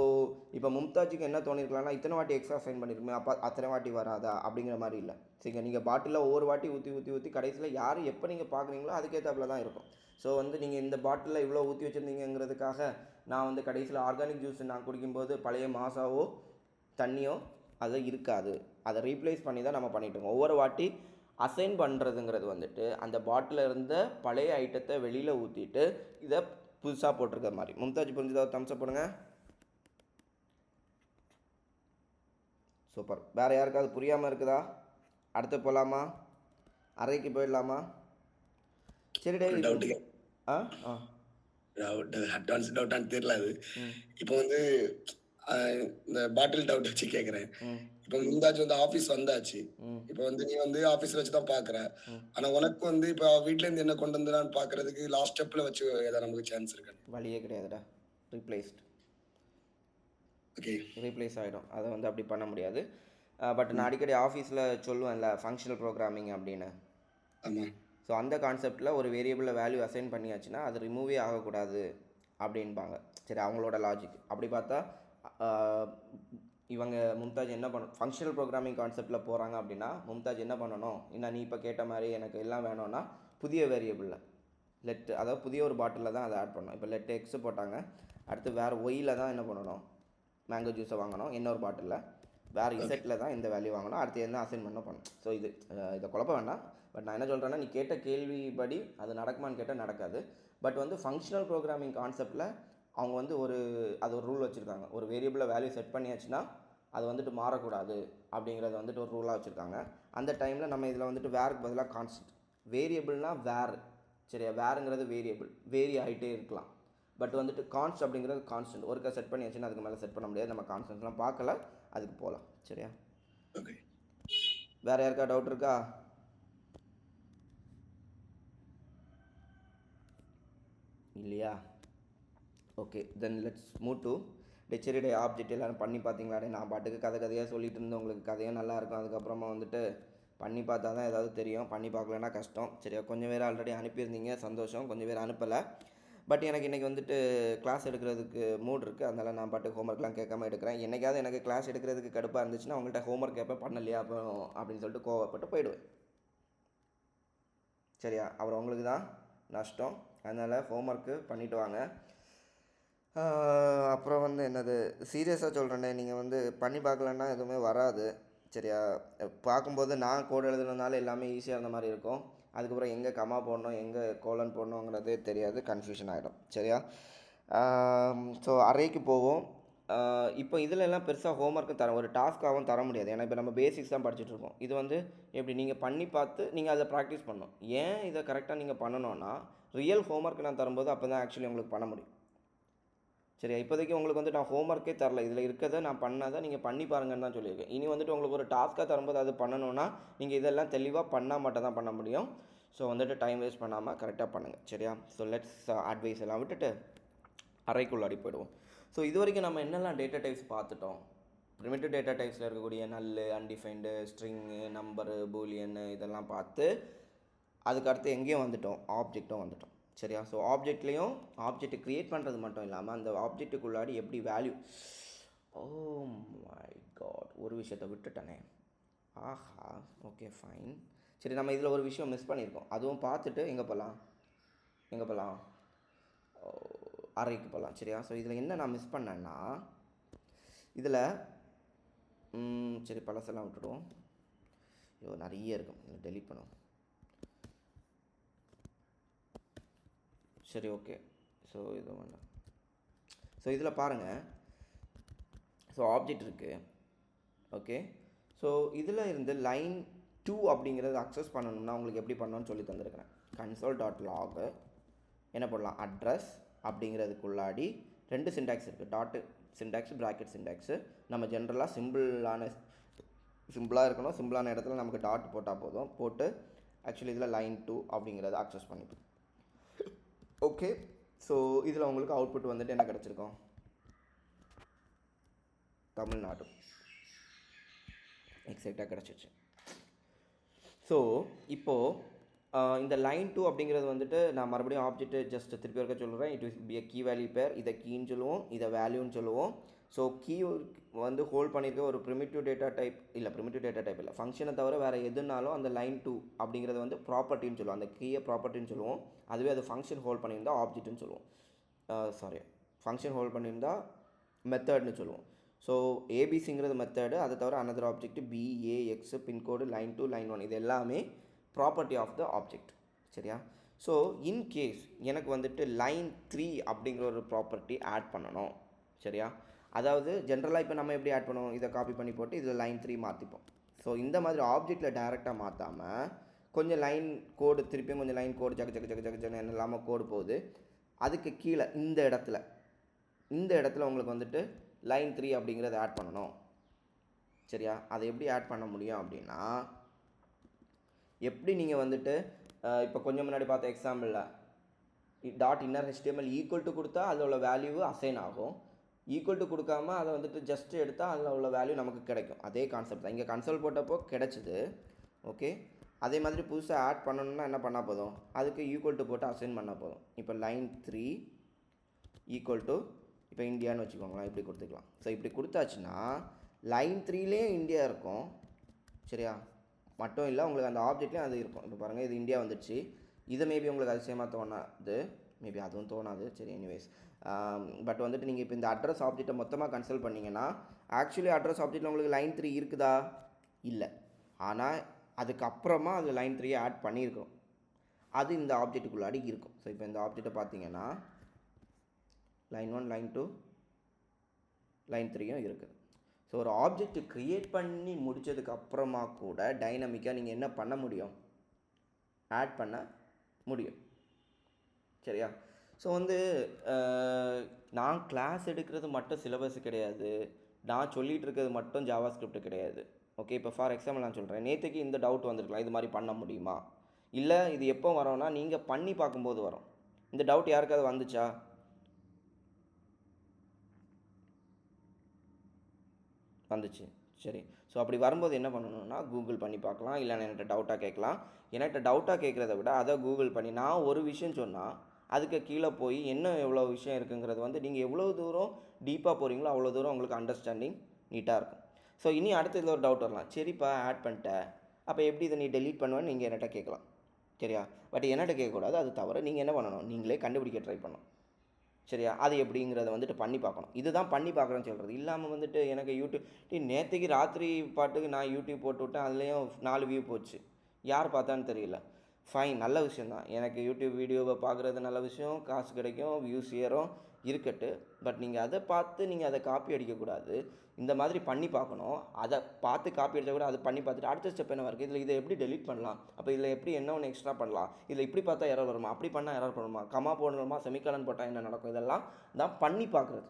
A: இப்போ மும்தாஜுக்கு என்ன தோணிருக்கலாம்னா, இத்தனை வாட்டி எக்ஸ்ட்ரா சைன் பண்ணியிருக்குமே, அப்போ அத்தனை வாட்டி வராதா அப்படிங்கிற மாதிரி இல்லை. சரிங்க, நீங்கள் பாட்டிலில் ஒவ்வொரு வாட்டி ஊற்றி கடைசியில் யார் எப்போ நீங்கள் பார்க்குறீங்களோ அதுக்கேற்றாப்புல தான் இருக்கும். ஸோ வந்து நீங்கள் இந்த பாட்டிலில் இவ்வளோ ஊற்றி வச்சுருந்தீங்கிறதுக்காக நான் வந்து கடைசியில் ஆர்கானிக் ஜூஸ் நான் குடிக்கும்போது பழைய மாசாவோ தண்ணியோ அது இருக்காது. அதை ரீப்ளேஸ் பண்ணி தான் நம்ம பண்ணிகிட்ருக்கோம். ஒவ்வொரு வாட்டி அசைன் பண்ணுறதுங்கிறது வந்துட்டு அந்த பாட்டிலில் இருந்த பழைய ஐட்டத்தை வெளியில் ஊற்றிட்டு இதை புதுசாக போட்டிருக்க மாதிரி. மும்தாஜ் புரிஞ்சுதா? தம்ஸ்அப் பண்ணுங்க. சூப்பர். வேறு யாருக்காவது புரியாமல் இருக்குதா? அடுத்து போகலாமா? அறைக்கு போயிடலாமா? சரி டே.
B: அட்வான்ஸ் டவுட்டான்னு தெரியல. அது இப்போ வந்து இந்த பாட்டில் டவுட் வச்சு கேட்குறேன். இப்போ முந்தாச்சு வந்து ஆஃபீஸ் வந்தாச்சு. இப்போ வந்து நீ வந்து ஆஃபீஸில் வச்சு தான் பார்க்குற. ஆனால் உனக்கு வந்து இப்போ வீட்டிலேருந்து என்ன கொண்டு வந்துடான்னு பார்க்குறதுக்கு லாஸ்ட் ஸ்டெப்பில் வச்சு ஏதாவது நமக்கு சான்ஸ் இருக்கு?
A: வழியே கிடையாதுடா. ரீப்ளேஸ்ட்.
B: ஓகே,
A: ரீப்ளேஸ் ஆகிடும். அதை வந்து அப்படி பண்ண முடியாது. பட் நான் அடிக்கடி ஆஃபீஸில் சொல்லுவேன்ல ஃபங்க்ஷனல் ப்ரோக்ராமிங் அப்படின்னு.
B: ஆமாம்.
A: ஸோ அந்த கான்செப்டில் ஒரு வேரியபிளில் வேல்யூ அசைன் பண்ணியாச்சுன்னா அது ரிமூவே ஆகக்கூடாது அப்படின்பாங்க. சரி, அவங்களோட லாஜிக். அப்படி பார்த்தா இவங்க மும்தாஜ் என்ன பண்ணணும், ஃபங்க்ஷனல் ப்ரோக்ராமிங் கான்செப்டில் போகிறாங்க அப்படின்னா மும்தாஜ் என்ன பண்ணணும், இன்னும் நீ இப்போ கேட்ட மாதிரி எனக்கு எல்லாம் வேணும்னா புதிய வேரியபிளில் லெட், அதாவது புதிய ஒரு பாட்டிலில் தான் அதை ஆட் பண்ணணும். இப்போ லெட் எக்ஸ் போட்டாங்க, அடுத்து வேறு ஒயில் தான் என்ன பண்ணணும், மேங்கோ ஜூஸை வாங்கணும். இன்னொரு பாட்டிலில் வேறு இசட்டில் தான் இந்த வேல்யூ வாங்கணும். அடுத்து என்ன அசைன் பண்ணணும். ஸோ இதை குழப்ப வேண்டாம். பட் நான் என்ன சொல்கிறேன்னா, நீ கேட்ட கேள்விப்படி அது நடக்குமான்னு கேட்டால் நடக்காது. பட் வந்து ஃபங்க்ஷனல் ப்ரோக்ராமிங் கான்செப்டில் அவங்க வந்து அது ஒரு ரூல் வச்சுருக்காங்க. ஒரு வேரியபிளில் வேல்யூ செட் பண்ணியாச்சுன்னா அது வந்துட்டு மாறக்கூடாது அப்படிங்கிறத வந்துட்டு ஒரு ரூலாக வச்சுருக்காங்க. அந்த டைமில் நம்ம இதில் வந்துட்டு வேருக்கு பதிலாக கான்ஸ்டன்ட், வேரியபிள்னால் வேர், சரியா, வேறுங்கிறது வேரியபிள் வேரி ஆகிட்டே இருக்கலாம். பட் வந்துட்டு கான்ஸ்ட் அப்படிங்கிறது கான்ஸ்டன்ட். ஒருக்கா செட் பண்ணியாச்சுன்னா அதுக்கு மேலே செட் பண்ண முடியாது. நம்ம கான்ஸ்டன்ட்லாம் பார்க்கல, அதுக்கு போகலாம். சரியா?
B: ஓகே.
A: வேறு யாருக்கா டவுட் இருக்கா? இல்லையா? Okay, then let's move to டெச்சரிடே ஆப்ஜெக்ட். எல்லோரும் பண்ணி பார்த்தீங்களாடே? நான் பாட்டுக்கு கதையாக சொல்லிட்டு இருந்தேன். உங்களுக்கு கதையாக நல்லாயிருக்கும். அதுக்கப்புறமா வந்துட்டு பண்ணி பார்த்தா தான் ஏதாவது தெரியும். பண்ணி பார்க்கலன்னா கஷ்டம். சரியா? கொஞ்சம் பேர் ஆல்ரெடி அனுப்பியிருந்தீங்க, சந்தோஷம். கொஞ்சம் பேர் அனுப்பலை. பட் எனக்கு இன்றைக்கி வந்துட்டு கிளாஸ் எடுக்கிறதுக்கு மூட் இருக்குது. அதனால் நான் பாட்டு ஹோம்ஒர்க்லாம் கேட்காம எடுக்கிறேன். என்றைக்காவது எனக்கு கிளாஸ் எடுக்கிறதுக்கு கடுப்பாக இருந்துச்சுன்னா அவங்கள்ட்ட ஹோம்ஒர்க் கேட்பேன், பண்ணலையா அப்போ அப்படின்னு சொல்லிட்டு கோவப்பட்டு போயிடுவேன். சரியா? அப்புறம் உங்களுக்கு தான் நஷ்டம். அதனால் ஹோம்ஒர்க்கு பண்ணிவிட்டு வாங்க. அப்புறம் வந்து என்னது, சீரியஸாக சொல்கிறேன்னே, நீங்கள் வந்து பண்ணி பார்க்கலன்னா எதுவுமே வராது. சரியா? பார்க்கும்போது நான் கோடு எழுதுனதுனால எல்லாமே ஈஸியாக இருந்த மாதிரி இருக்கும். அதுக்கப்புறம் எங்கே கமா போடணும், எங்கே கோலன் போடணுங்கிறதே தெரியாது, கன்ஃபியூஷன் ஆகிடும். சரியா? ஸோ அறைக்கு போவோம். இப்போ இதில் எல்லாம் பெருசாக ஹோம்ஒர்க்கும் ஒரு டாஸ்க்காகவும் தர முடியாது. ஏன்னா இப்போ நம்ம பேசிக்ஸ் தான் படிச்சுட்ருக்கோம். இது வந்து எப்படி நீங்கள் பண்ணி பார்த்து நீங்கள் அதை ப்ராக்டிஸ் பண்ணணும். ஏன் இதை கரெக்டாக நீங்கள் பண்ணணுன்னா, ரியல் ஹோம்ஒர்க் நான் தரும்போது அப்போ தான் ஆக்சுவலி உங்களுக்கு பண்ண முடியும். சரியா? இப்போதைக்கு உங்களுக்கு வந்து நான் ஹோம்ஒர்க்கே தரல. இதில் இருக்கிறத நான் பண்ணாத நீங்கள் பண்ணி பாருங்கன்னு தான் சொல்லியிருக்கேன். இனி வந்துட்டு உங்களுக்கு ஒரு டாஸ்க்காக தரும்போது அது பண்ணணுன்னா நீங்கள் இதெல்லாம் தெளிவாக பண்ணால் மட்டும் தான் பண்ண முடியும். ஸோ வந்துட்டு டைம் வேஸ்ட் பண்ணாமல் கரெக்டாக பண்ணுங்கள். சரியா? ஸோ லெட்ஸ் அட்வைஸ் எல்லாம் விட்டுட்டு அறைக்குள்ளாடி போயிடுவோம். ஸோ இது வரைக்கும் நம்ம என்னெல்லாம் டேட்டா டைப்ஸ் பார்த்துட்டோம். ப்ரிமிட்டிவ் டேட்டா டைப்ஸில் இருக்கக்கூடிய நல், அன்டிஃபைன்டு, ஸ்ட்ரிங்கு, நம்பரு, பூலியன்னு இதெல்லாம் பார்த்து அதுக்கடுத்து எங்கேயும் வந்துட்டோம், ஆப்ஜெக்டும் வந்துட்டோம். சரியா? ஸோ ஆப்ஜெக்ட்லேயும் ஆப்ஜெக்ட் க்ரியேட் பண்ணுறது மட்டும் இல்லாமல் அந்த ஆப்ஜெக்ட்டுக்குள்ளாடி எப்படி வேல்யூ, ஓ மை காட், ஒரு விஷயத்தை விட்டுட்டனே. ஆஹா, ஓகே ஃபைன். சரி, நம்ம இதில் ஒரு விஷயம் மிஸ் பண்ணியிருக்கோம். அதுவும் பார்த்துட்டு எங்கே போகலாம், அறைக்கு போகலாம். சரியா? ஸோ இதில் என்ன நான் மிஸ் பண்ணேன்னா, இதில் சரி பழசெல்லாம் விட்டுடுவோம். ஐயோ நிறைய இருக்கும், இதில் டெலீட் பண்ணுவோம். சரி, ஓகே. ஸோ இது வேண்டாம். ஸோ இதில் பாருங்கள், ஸோ ஆப்ஜெக்ட் இருக்குது. ஓகே, ஸோ இதில் இருந்து லைன் 2 அப்படிங்கிறது அக்சஸ் பண்ணணும்னா உங்களுக்கு எப்படி பண்ணணும்னு சொல்லி தந்திருக்கிறேன். console.log என்ன போடலாம், அட்ரஸ் அப்படிங்கிறதுக்குள்ளாடி 2 சின்டாக்ஸ் இருக்குது, டாட்டு சின்டாக்ஸ், ப்ராக்கெட் சின்டாக்ஸு. நம்ம ஜென்ரலாக சிம்பிளாக இருக்கணும், சிம்பிளான இடத்துல நமக்கு டாட் போட்டால் போதும். போட்டு ஆக்சுவலி இதில் லைன் 2 அப்படிங்கிறத ஆக்சஸ் பண்ணிப்போம். ஓகே, ஸோ இதில் உங்களுக்கு அவுட்புட் வந்துட்டு என்ன கிடச்சிருக்கோம், தமிழ்நாடு எக்ஸாக்டாக கிடச்சிருச்சு. ஸோ இப்போது இந்த லைன் 2 அப்படிங்கிறது வந்துட்டு நான் மறுபடியும் ஆப்ஜெக்ட்டு ஜஸ்ட் திருப்பி இருக்க சொல்கிறேன். It is be a key value pair. இதை கீன்னு சொல்லுவோம், இதை வேல்யூன்னு சொல்லுவோம். ஸோ கீ வந்து ஹோல்ட் பண்ணியிருக்க ஒரு ப்ரிமிட்டிவ் டேட்டா டைப் இல்லை, ஃபங்க்ஷனை தவிர வேறு எதுனாலும் அந்த லைன் 2 அப்படிங்கிறது வந்து ப்ராப்பர்ட்டின்னு சொல்லுவோம். அந்த கீயை ப்ராப்பர்ட்டின்னு சொல்லுவோம். அதுவே அது ஃபங்க்ஷன் ஹோல்ட் பண்ணியிருந்தா ஆப்ஜெக்ட்னு சொல்லுவோம். ஃபங்க்ஷன் ஹோல்ட் பண்ணியிருந்தா மெத்தட்னு சொல்லுவோம். ஸோ ஏபிசிங்கிறது மெத்தடு, அதை தவிர அனதர் ஆப்ஜெக்ட் பிஏஎக்ஸ், பின்கோடு, லைன் 2, லைன் 1 இது எல்லாமே ப்ராப்பர்ட்டி ஆஃப் த ஆப்ஜெக்ட். சரியா? ஸோ இன்கேஸ் எனக்கு வந்துட்டு லைன் 3 அப்படிங்கிற ஒரு ப்ராப்பர்ட்டி ஆட் பண்ணணும். சரியா? அதாவது ஜென்ரலாக இப்போ நம்ம எப்படி ஆட் பண்ணுவோம், இதை காப்பி பண்ணி போட்டு இதில் லைன் 3 மாற்றிப்போம். ஸோ இந்த மாதிரி ஆப்ஜெக்டில் டைரெக்டாக மாற்றாமல் கொஞ்சம் லைன் கோடு, திருப்பியும் கொஞ்சம் லைன் கோடு ஜக்கு இல்லாமல் கோடு போகுது. அதுக்கு கீழே இந்த இடத்துல உங்களுக்கு வந்துட்டு லைன் 3 அப்படிங்கிறத ஆட் பண்ணணும். சரியா? அதை எப்படி ஆட் பண்ண முடியும் அப்படின்னா, எப்படி நீங்கள் வந்துட்டு இப்போ கொஞ்சம் முன்னாடி பார்த்த எக்ஸாம்பிளில் dot inner HTML equal to கொடுத்தா அதில் உள்ள வேல்யூ அசைன் ஆகும். ஈக்குவல் டு கொடுக்காம அதை வந்துட்டு ஜஸ்ட் எடுத்தால் அதில் உள்ள வேல்யூ நமக்கு கிடைக்கும். அதே கான்செப்ட் தான் இங்கே கன்சோல் போட்டப்போ கிடச்சிது. ஓகே, அதே மாதிரி புதுசாக ஆட் பண்ணணுன்னா என்ன பண்ணால் போதும், அதுக்கு ஈக்குவல் டு போட்டு அசைன் பண்ணால் போதும். இப்போ லைன் 3 ஈக்குவல் டு இப்போ இந்தியான்னு வச்சுக்கோங்களேன், இப்படி கொடுத்துக்கலாம். ஸோ இப்படி கொடுத்தாச்சுன்னா லைன் 3லேயே இந்தியா இருக்கும். சரியா? மட்டும் இல்லை, உங்களுக்கு அந்த ஆப்ஜெக்ட்லேயும் அது இருக்கும். இப்போ பாருங்கள், இது இந்தியா வந்துடுச்சு. இதை மேபி உங்களுக்கு அதிசயமாக தோணாது, மேபி அதுவும் தோணாது. சரி, எனிவேஸ், பட் வந்துட்டு நீங்கள் இப்போ இந்த அட்ரஸ் ஆப்ஜெக்டை மொத்தமாக கன்சல்ட் பண்ணிங்கன்னா ஆக்சுவலி அட்ரஸ் ஆப்ஜெக்டில் உங்களுக்கு லைன் 3 இருக்குதா, இல்லை. ஆனால் அதுக்கப்புறமா அது லைன் 3 ஆட் பண்ணியிருக்கோம், அது இந்த ஆப்ஜெக்ட்டுக்குள்ளாடி இருக்கும். ஸோ இப்போ இந்த ஆப்ஜெக்டை பார்த்தீங்கன்னா லைன் 1, லைன் 2, லைன் 3யும் இருக்குது. ஸோ ஒரு ஆப்ஜெக்ட் க்ரியேட் பண்ணி முடித்ததுக்கு அப்புறமா கூட டைனமிக்காக நீங்கள் என்ன பண்ண முடியும், ஆட் பண்ண முடியும். சரியா? ஸோ வந்து நான் கிளாஸ் எடுக்கிறது மட்டும் சிலபஸ் கிடையாது, நான் சொல்லிகிட்டு இருக்கிறது மட்டும் ஜாவா ஸ்கிரிப்ட் கிடையாது. ஓகே, இப்போ ஃபார் எக்ஸாம்பிள் நான் சொல்கிறேன், நேற்றுக்கு இந்த டவுட் வந்திருக்கலாம், இது மாதிரி பண்ண முடியுமா, இல்லை இது எப்போ வரோன்னா நீங்கள் பண்ணி பார்க்கும்போது வரும். இந்த டவுட் யாருக்காவது வந்துச்சா? வந்துச்சு. சரி, ஸோ அப்படி வரும்போது என்ன பண்ணணும்னா கூகுள் பண்ணி பார்க்கலாம், இல்லை என்கிட்ட டவுட்டாக கேட்கலாம். என்கிட்ட டவுட்டாக கேட்குறத விட அதை கூகுள் பண்ணி நான் ஒரு விஷயம் சொன்னால் அதுக்கு கீழே போய் என்ன எவ்வளோ விஷயம் இருக்குங்கிறது வந்து நீங்கள் எவ்வளோ தூரம் டீப்பாக போகிறீங்களோ அவ்வளோ தூரம் உங்களுக்கு அண்டர்ஸ்டாண்டிங் நீட்டாக இருக்கும். ஸோ இனி அடுத்து இதில் ஒரு டவுட் வரலாம், சரிப்பா ஆட் பண்ணிட்டேன், அப்போ எப்படி இதை நீ டெலீட் பண்ணுவேன்னு நீங்கள் என்கிட்ட கேட்கலாம். சரியா? பட் என்கிட்ட கேட்கக்கூடாது, அது தவிர நீங்கள் என்ன பண்ணணும், நீங்களே கண்டுபிடிக்க ட்ரை பண்ணணும். சரியா? அது எப்படிங்கிறத வந்துட்டு பண்ணி பார்க்கணும். இதுதான் பண்ணி பார்க்குறேன்னு சொல்கிறது. இல்லாமல் வந்துட்டு எனக்கு யூடியூப் நேற்றுக்கு ராத்திரி பாட்டுக்கு நான் யூடியூப் போட்டு விட்டேன், அதுலேயும் 4 வியூ போச்சு, யார் பார்த்தான்னு தெரியல. ஃபைன், நல்ல விஷயந்தான். எனக்கு யூடியூப் வீடியோவை பார்க்குறது நல்ல விஷயம், காசு கிடைக்கும், வியூஸ் ஏறும், இருக்கட்டு. பட் நீங்கள் அதை பார்த்து நீங்கள் அதை காப்பி அடிக்கக்கூடாது. இந்த மாதிரி பண்ணி பார்க்கணும். அதை பார்த்து காப்பி அடித்தா கூட அதை பண்ணி பார்த்துட்டு அடுத்த ஸ்டெப் என்ன இருக்குது, இதில் இதை எப்படி டெலிட் பண்ணலாம், அப்போ இதில் எப்படி என்ன ஒன்று எக்ஸ்ட்ரா பண்ணலாம், இதில் இப்படி பார்த்தா எரர் வருமா, அப்படி பண்ணால் எரர் பண்ணுமா, கமா போடணுமா, செமிகாலன் போட்டால் என்ன நடக்கும், இதெல்லாம் தான் பண்ணி பார்க்குறது.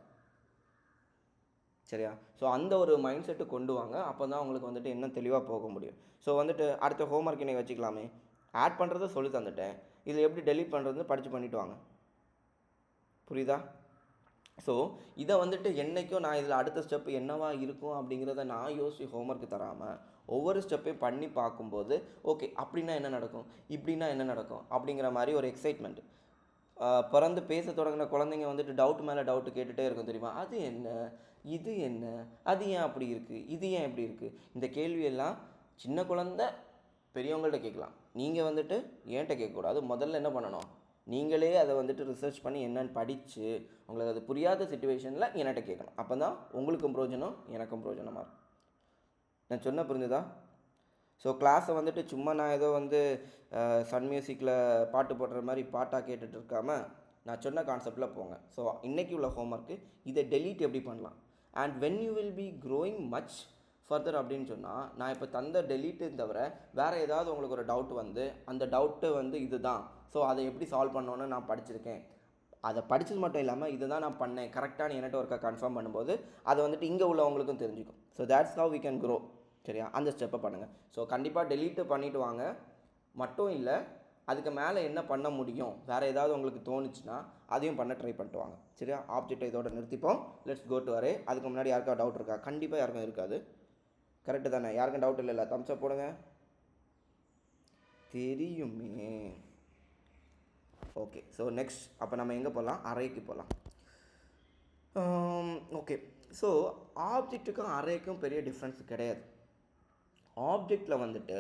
A: சரியா? ஸோ அந்த ஒரு மைண்ட் செட்டு கொண்டு வாங்க, அப்போ தான் உங்களுக்கு வந்துட்டு இன்னும் தெளிவாக போக முடியும். ஸோ வந்துட்டு அடுத்த ஹோம்ஒர்க் நீங்கள் வச்சுக்கலாமே, ஆட் பண்ணுறதை சொல்லி தந்துட்டேன், இதில் எப்படி டெலீட் பண்ணுறதுன்னு படித்து பண்ணிவிட்டு வாங்க. புரியுதா? ஸோ இதை வந்துட்டு என்றைக்கும் நான் இதில் அடுத்த ஸ்டெப் என்னவா இருக்கும் அப்படிங்கிறத நான் யோசித்து ஹோம்ஒர்க்கு தராமல் ஒவ்வொரு ஸ்டெப்பையும் பண்ணி பார்க்கும்போது ஓகே அப்படின்னா என்ன நடக்கும், இப்படின்னா என்ன நடக்கும் அப்படிங்கிற மாதிரி ஒரு எக்ஸைட்மெண்ட். பிறந்து பேச தொடங்கின குழந்தைங்க வந்துட்டு டவுட் மேலே டவுட்டு கேட்டுகிட்டே இருக்கும் தெரியுமா, அது என்ன, இது என்ன, அது ஏன் அப்படி இருக்குது, இது ஏன் இப்படி இருக்குது, இந்த கேள்வியெல்லாம் சின்ன குழந்தை பெரியவங்கள்ட்ட கேட்கலாம். நீங்கள் வந்துட்டு ஏன்ட்ட கேட்கக்கூடாது. முதல்ல என்ன பண்ணணும், நீங்களே அதை வந்துட்டு ரிசர்ச் பண்ணி என்னென்னு படித்து உங்களுக்கு அது புரியாத சுச்சுவேஷனில் என்கிட்ட கேட்கணும். அப்போ தான் உங்களுக்கும் பிரயோஜனம், எனக்கும் பிரயோஜனமாக இருக்கும். நான் சொன்ன புரிஞ்சுதா? ஸோ கிளாஸை வந்துட்டு சும்மா நான் ஏதோ வந்து சன் மியூசிக்கில் பாட்டு போடுற மாதிரி பாட்டாக கேட்டுட்டு இருக்காமல் நான் சொன்ன கான்செப்டில் போங்க. ஸோ இன்றைக்கி உள்ள ஹோம்ஒர்க்கு இதை டெலீட் எப்படி பண்ணலாம், and when you will be growing much further அப்படின்னு சொன்னால் நான் இப்போ தந்த டெலீட்டு தவிர வேறு ஏதாவது உங்களுக்கு ஒரு டவுட் வந்து அந்த டவுட்டு வந்து இதுதான் ஸோ அதை எப்படி சால்வ் பண்ணணும்னு நான் படிச்சிருக்கேன். அதை படித்தது மட்டும் இல்லாமல் இதுதான் நான் பண்ணேன் கரெக்டான என்கிட்ட ஒர்க்கை கன்ஃபார்ம் பண்ணும்போது அது வந்துட்டு இங்கே உள்ளவங்களுக்கும் தெரிஞ்சுக்கும். So that's how we can grow. சரியா, அந்த ஸ்டெப்பை பண்ணுங்கள். ஸோ கண்டிப்பாக டெலீட்டு பண்ணிவிட்டு வாங்க. மட்டும் இல்லை, அதுக்கு மேலே என்ன பண்ண முடியும், வேறு ஏதாவது உங்களுக்கு தோணுச்சுன்னா அதையும் பண்ண ட்ரை பண்ணிட்டு வாங்க. சரியா, ஆப்ஜெக்டை இதோட நிறுத்திப்போம். Let's go to array. அதுக்கு முன்னாடி யாருக்கா டவுட் இருக்கா? கண்டிப்பாக யாருக்கும் இருக்காது. கரெக்டு தானே? யாருக்கும் டவுட் இல்லைல்ல? தம்ஸ் அப் போடுங்க. தெரியுமே. ஓகே, ஸோ நெக்ஸ்ட் அப்போ நம்ம எங்கே போகலாம்? அரேக்கு போகலாம். ஓகே, ஸோ ஆப்ஜெக்ட்டுக்கும் அரேக்கும் பெரிய டிஃப்ரென்ஸ் கிடையாது. ஆப்ஜெக்டில் வந்துட்டு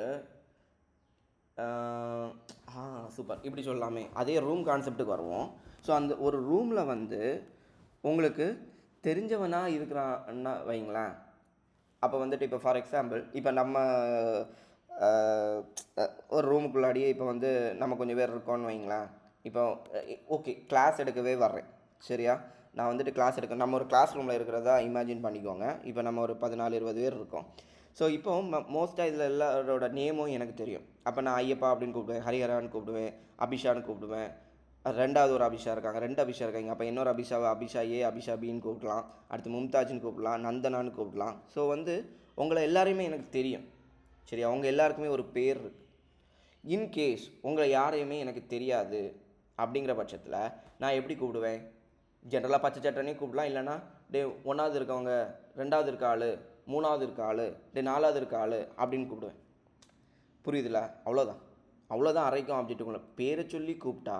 A: சூப்பர், இப்படி சொல்லலாமே, அதே ரூம் கான்செப்ட்டுக்கு வருவோம். ஸோ அந்த ஒரு ரூமில் வந்து உங்களுக்கு தெரிஞ்சவனாக இருக்கிறான்னா வைங்களேன். அப்போ வந்துட்டு இப்போ ஃபார் எக்ஸாம்பிள் இப்போ நம்ம ஒரு ரூமுக்குள்ளாடியே இப்போ வந்து நம்ம கொஞ்சம் பேர் இருக்கோன்னு வைங்களேன். இப்போ ஓகே, கிளாஸ் எடுக்கவே வர்றேன். சரியா, நான் வந்துட்டு கிளாஸ் எடுக்க நம்ம ஒரு கிளாஸ் ரூமில் இருக்கிறதா இமேஜின் பண்ணிக்கோங்க. இப்போ நம்ம ஒரு 14-20 பேர் இருக்கோம். ஸோ இப்போ மோஸ்ட்டாக இதில் எல்லாரோட நேமும் எனக்கு தெரியும். அப்போ நான் ஐயப்பா அப்படின்னு கூப்பிடுவேன், ஹரிஹரான்னு கூப்பிடுவேன், அபிஷான்னு கூப்பிடுவேன். ரெண்டாவது ஒரு அபிஷா இருக்காங்க, 2 அபிஷா இருக்காங்க. அப்போ இன்னொரு அபிஷாவை அபிஷா ஏ, அபிஷா பின்னு கூப்பிடலாம். அடுத்து மும்தாஜ்னு கூப்பிடலாம், நந்தனான்னு கூப்பிடலாம். ஸோ வந்து உங்களை எல்லாரையுமே எனக்கு தெரியும். சரி, அவங்க எல்லாருக்குமே ஒரு பேர் இருக்குது. இன்கேஸ் உங்களை யாரையுமே எனக்கு தெரியாது அப்படிங்கிற பட்சத்தில் நான் எப்படி கூப்பிடுவேன்? ஜென்ரலாக பச்சை சட்டனையும் கூப்பிடலாம். இல்லைனா டே 1வது இருக்கவங்க, 2வது இருக்க ஆள், 3வது இருக்க ஆள், டே 4வது இருக்க ஆள் அப்படின்னு கூப்பிடுவேன். புரியுதுல? அவ்வளோதான் அரைக்கும் ஆப்ஜெக்ட்டுக்குள்ள. பேரை சொல்லி கூப்பிட்டா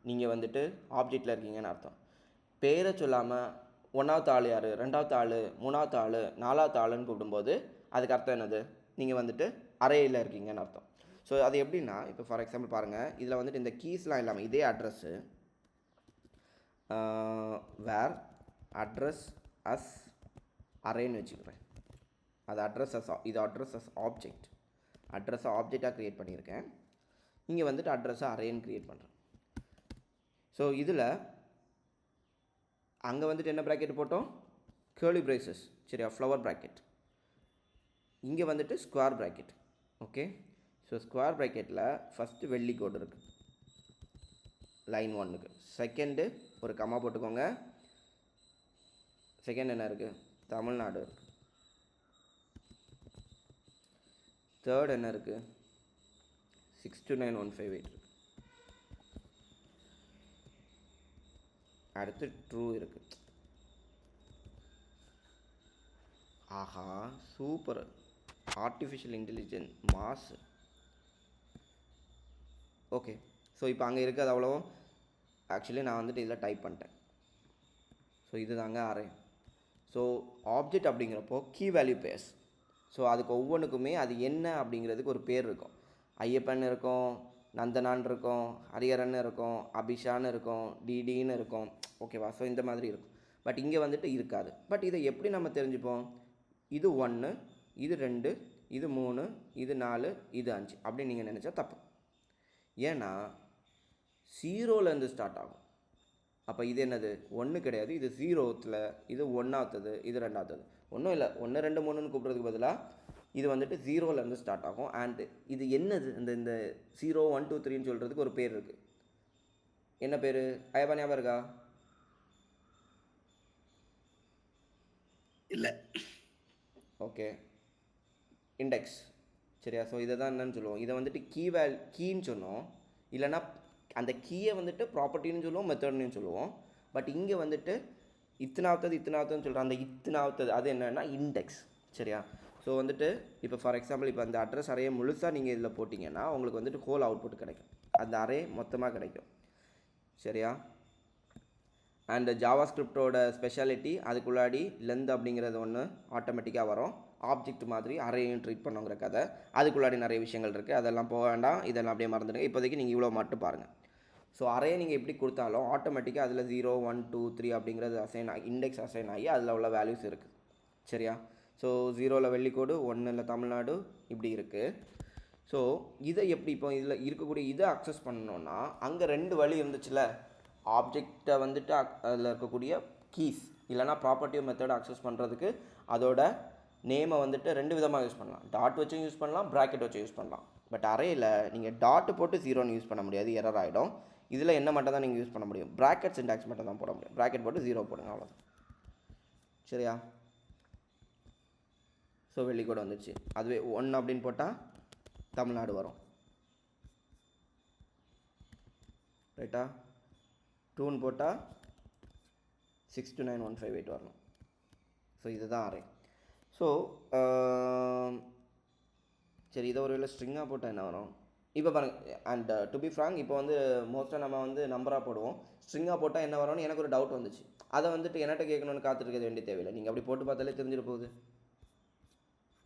A: நீங்கள் வந்துட்டு ஆப்ஜெக்டில் இருக்கீங்கன்னு அர்த்தம். பேரை சொல்லாமல் 1வது ஆள் யார், 2வது ஆள், 3வது ஆள், 4வது ஆளுன்னு கூப்பிடும்போது அதுக்கு அர்த்தம் என்னது? நீங்கள் வந்துட்டு அரேயில் இருக்கீங்கன்னு அர்த்தம். ஸோ அது எப்படின்னா, இப்போ ஃபார் எக்ஸாம்பிள் பாருங்கள், இதில் வந்துட்டு இந்த கீஸ்லாம் இல்லாமல் இதே அட்ரஸ்ஸு வேர் அட்ரஸ் அஸ் அரேன்னு வச்சுக்கிறேன். அது அட்ரஸ் அஸ், இது அட்ரஸ் அஸ் ஆப்ஜெக்ட். அட்ரஸை ஆப்ஜெக்டாக க்ரியேட் பண்ணியிருக்கேன். இங்கே வந்துட்டு அட்ரஸை அரேன்னு க்ரியேட் பண்ணுறேன். ஸோ இதில் அங்கே வந்துட்டு என்ன ப்ராக்கெட் போட்டோம்? Curly braces. சரியா, ஃப்ளவர் ப்ராக்கெட். இங்கே வந்துட்டு ஸ்கொயர் ப்ராக்கெட். ஓகே, ஸோ ஸ்கொயர் ப்ராக்கெட்டில் ஃபஸ்ட்டு வெள்ளி கோடு இருக்குது லைன் 1க்கு. செகண்டு ஒரு கம்மா போட்டுக்கோங்க. செகண்ட் என்ன இருக்குது? தமிழ்நாடு இருக்குது. தேர்ட் என்ன இருக்குது? 629,158 இருக்குது. அடுத்து ட்ரூ இருக்குது. ஆஹா, super, artificial intelligence mass. Okay, so இப்போ அங்கே இருக்கிறது அவ்வளோ. ஆக்சுவலி நான் வந்துட்டு இதில் டைப் பண்ணிட்டேன். ஸோ இது தாங்க அரே. ஸோ ஆப்ஜெக்ட் அப்படிங்கிறப்போ கீ வேல்யூ பேர்ஸ். ஸோ அதுக்கு ஒவ்வொன்றுக்குமே அது என்ன அப்படிங்கிறதுக்கு ஒரு பேர் இருக்கும். ஐயப்பன் இருக்கும், நந்தனான் இருக்கும், ஹரிஹரன் இருக்கும், அபிஷான்னு இருக்கும், டிடின்னு இருக்கும். ஓகேவா? ஸோ இந்த மாதிரி இருக்கும். பட் இங்கே வந்துட்டு இருக்காது. பட் இதை எப்படி நம்ம தெரிஞ்சுப்போம்? இது 1, இது 2, இது 3, இது 4, இது 5 அப்படின்னு நீங்கள் நினச்சா தப்பு. ஏன்னா 0லேருந்து ஸ்டார்ட் ஆகும். அப்போ இது என்னது? 1 கிடையாது, இது 0த்தில், இது 1வது, இது 2வது. ஒன்றும் இல்லை, 1 2 3ன்னு கூப்பிட்றதுக்கு பதிலாக இது வந்துட்டு 0லேருந்து ஸ்டார்ட் ஆகும். அண்டு இது என்னது? இந்த 0 1 2 3ன்னு சொல்கிறதுக்கு ஒரு பேர் இருக்குது. என்ன பேர்? ஐயப்பா ஞாபகம் இருக்கா?
B: இல்லை.
A: Okay, index. சரியா? ஸோ இதை தான் என்னன்னு சொல்லுவோம்? இதை வந்துட்டு கீன்னு சொன்னோம். இல்லைனா அந்த கீயை வந்துட்டு ப்ராப்பர்ட்டின்னு சொல்லுவோம், மெத்தட்னு சொல்லுவோம். பட் இங்கே வந்துட்டு இத்தனாவதுன்னு சொல்கிறோம். அந்த இத்தனாவது அது என்னென்னா இண்டெக்ஸ். சரியா? ஸோ வந்துட்டு இப்போ ஃபார் எக்ஸாம்பிள் இப்போ அந்த அட்ரஸ் அரேயை முழுசாக நீங்கள் இதில் போட்டிங்கன்னா உங்களுக்கு வந்துட்டு ஹோல் அவுட்புட் கிடைக்கும். அந்த அரே மொத்தமாக கிடைக்கும். சரியா? அண்ட் ஜாவா ஸ்கிரிப்டோட ஸ்பெஷாலிட்டி அதுக்குள்ளாடி லென்த் அப்படிங்கிறது ஒன்று ஆட்டோமேட்டிக்காக வரும். ஆப்ஜெக்ட் மாதிரி அரேயும் ட்ரீட் பண்ணுங்கிற கதை. அதுக்குள்ளாடி நிறைய விஷயங்கள் இருக்குது, அதெல்லாம் போக வேண்டாம். இதெல்லாம் அப்படியே மறந்துடுங்க. இப்போதைக்கு நீங்கள் இவ்வளோ மட்டும் பாருங்கள். ஸோ அரே நீங்கள் எப்படி கொடுத்தாலும் ஆட்டோமேட்டிக்காக அதில் 0 1 2 3 அப்படிங்கிறது அசைன் ஆகி இண்டெக்ஸ் அசைன் ஆகி அதில் உள்ள வேல்யூஸ் இருக்குது. சரியா? ஸோ 0ல் வெள்ளிக்கோடு, 1ல் தமிழ்நாடு, இப்படி இருக்குது. ஸோ இதை எப்படி இப்போ இதில் இருக்கக்கூடிய இதை அக்சஸ் பண்ணணுன்னா அங்கே 2 வழி இருந்துச்சுல. ஆப்ஜெக்டை வந்துட்டு அதில் இருக்கக்கூடிய கீஸ் இல்லைனா ப்ராப்பர்ட்டியோ மெத்தடை அக்சஸ் பண்ணுறதுக்கு அதோட நேமை வந்துட்டு 2 விதமாக யூஸ் பண்ணலாம். டாட் வச்சும் யூஸ் பண்ணலாம், ப்ராக்கெட் வச்சு யூஸ் பண்ணலாம். பட் அரேயில் நீங்கள் டாட்டு போட்டு 0ன்னு யூஸ் பண்ண முடியாது, எரர் ஆகிடும். இதில் என்ன மட்டும் தான் நீங்கள் யூஸ் பண்ண முடியும், ப்ராக்கெட் சின்டாக்ஸ் மட்டும் தான் போட முடியும். ப்ராக்கெட் போட்டு 0 போடுங்க, அவ்வளோதான். சரியா? ஸோ வெள்ளிக்கோடு வந்துச்சு. அதுவே 1 அப்படின்னு போட்டால் தமிழ்நாடு வரும். ரைட்டா? 2ன்னு போட்டால் 62915 வரணும். ஸோ இதுதான் அரே. ஸோ சரி, இதை ஒரு வேளை ஸ்ட்ரிங்காக போட்டால் என்ன வரும் இப்போ பாருங்கள். அண்ட் டு பி ஃப்ராங்க், இப்போ வந்து மோஸ்ட்டாக நம்ம வந்து நம்பராக போடுவோம். ஸ்ட்ரிங்காக போட்டால் என்ன வரும்னு எனக்கு ஒரு டவுட் வந்துச்சு. அதை வந்துட்டு என்கிட்ட கேட்கணுன்னு காத்துருக்க வேண்டிய தேவையில்லை. நீங்கள் அப்படி போட்டு பார்த்தாலே தெரிஞ்சிட போகுது.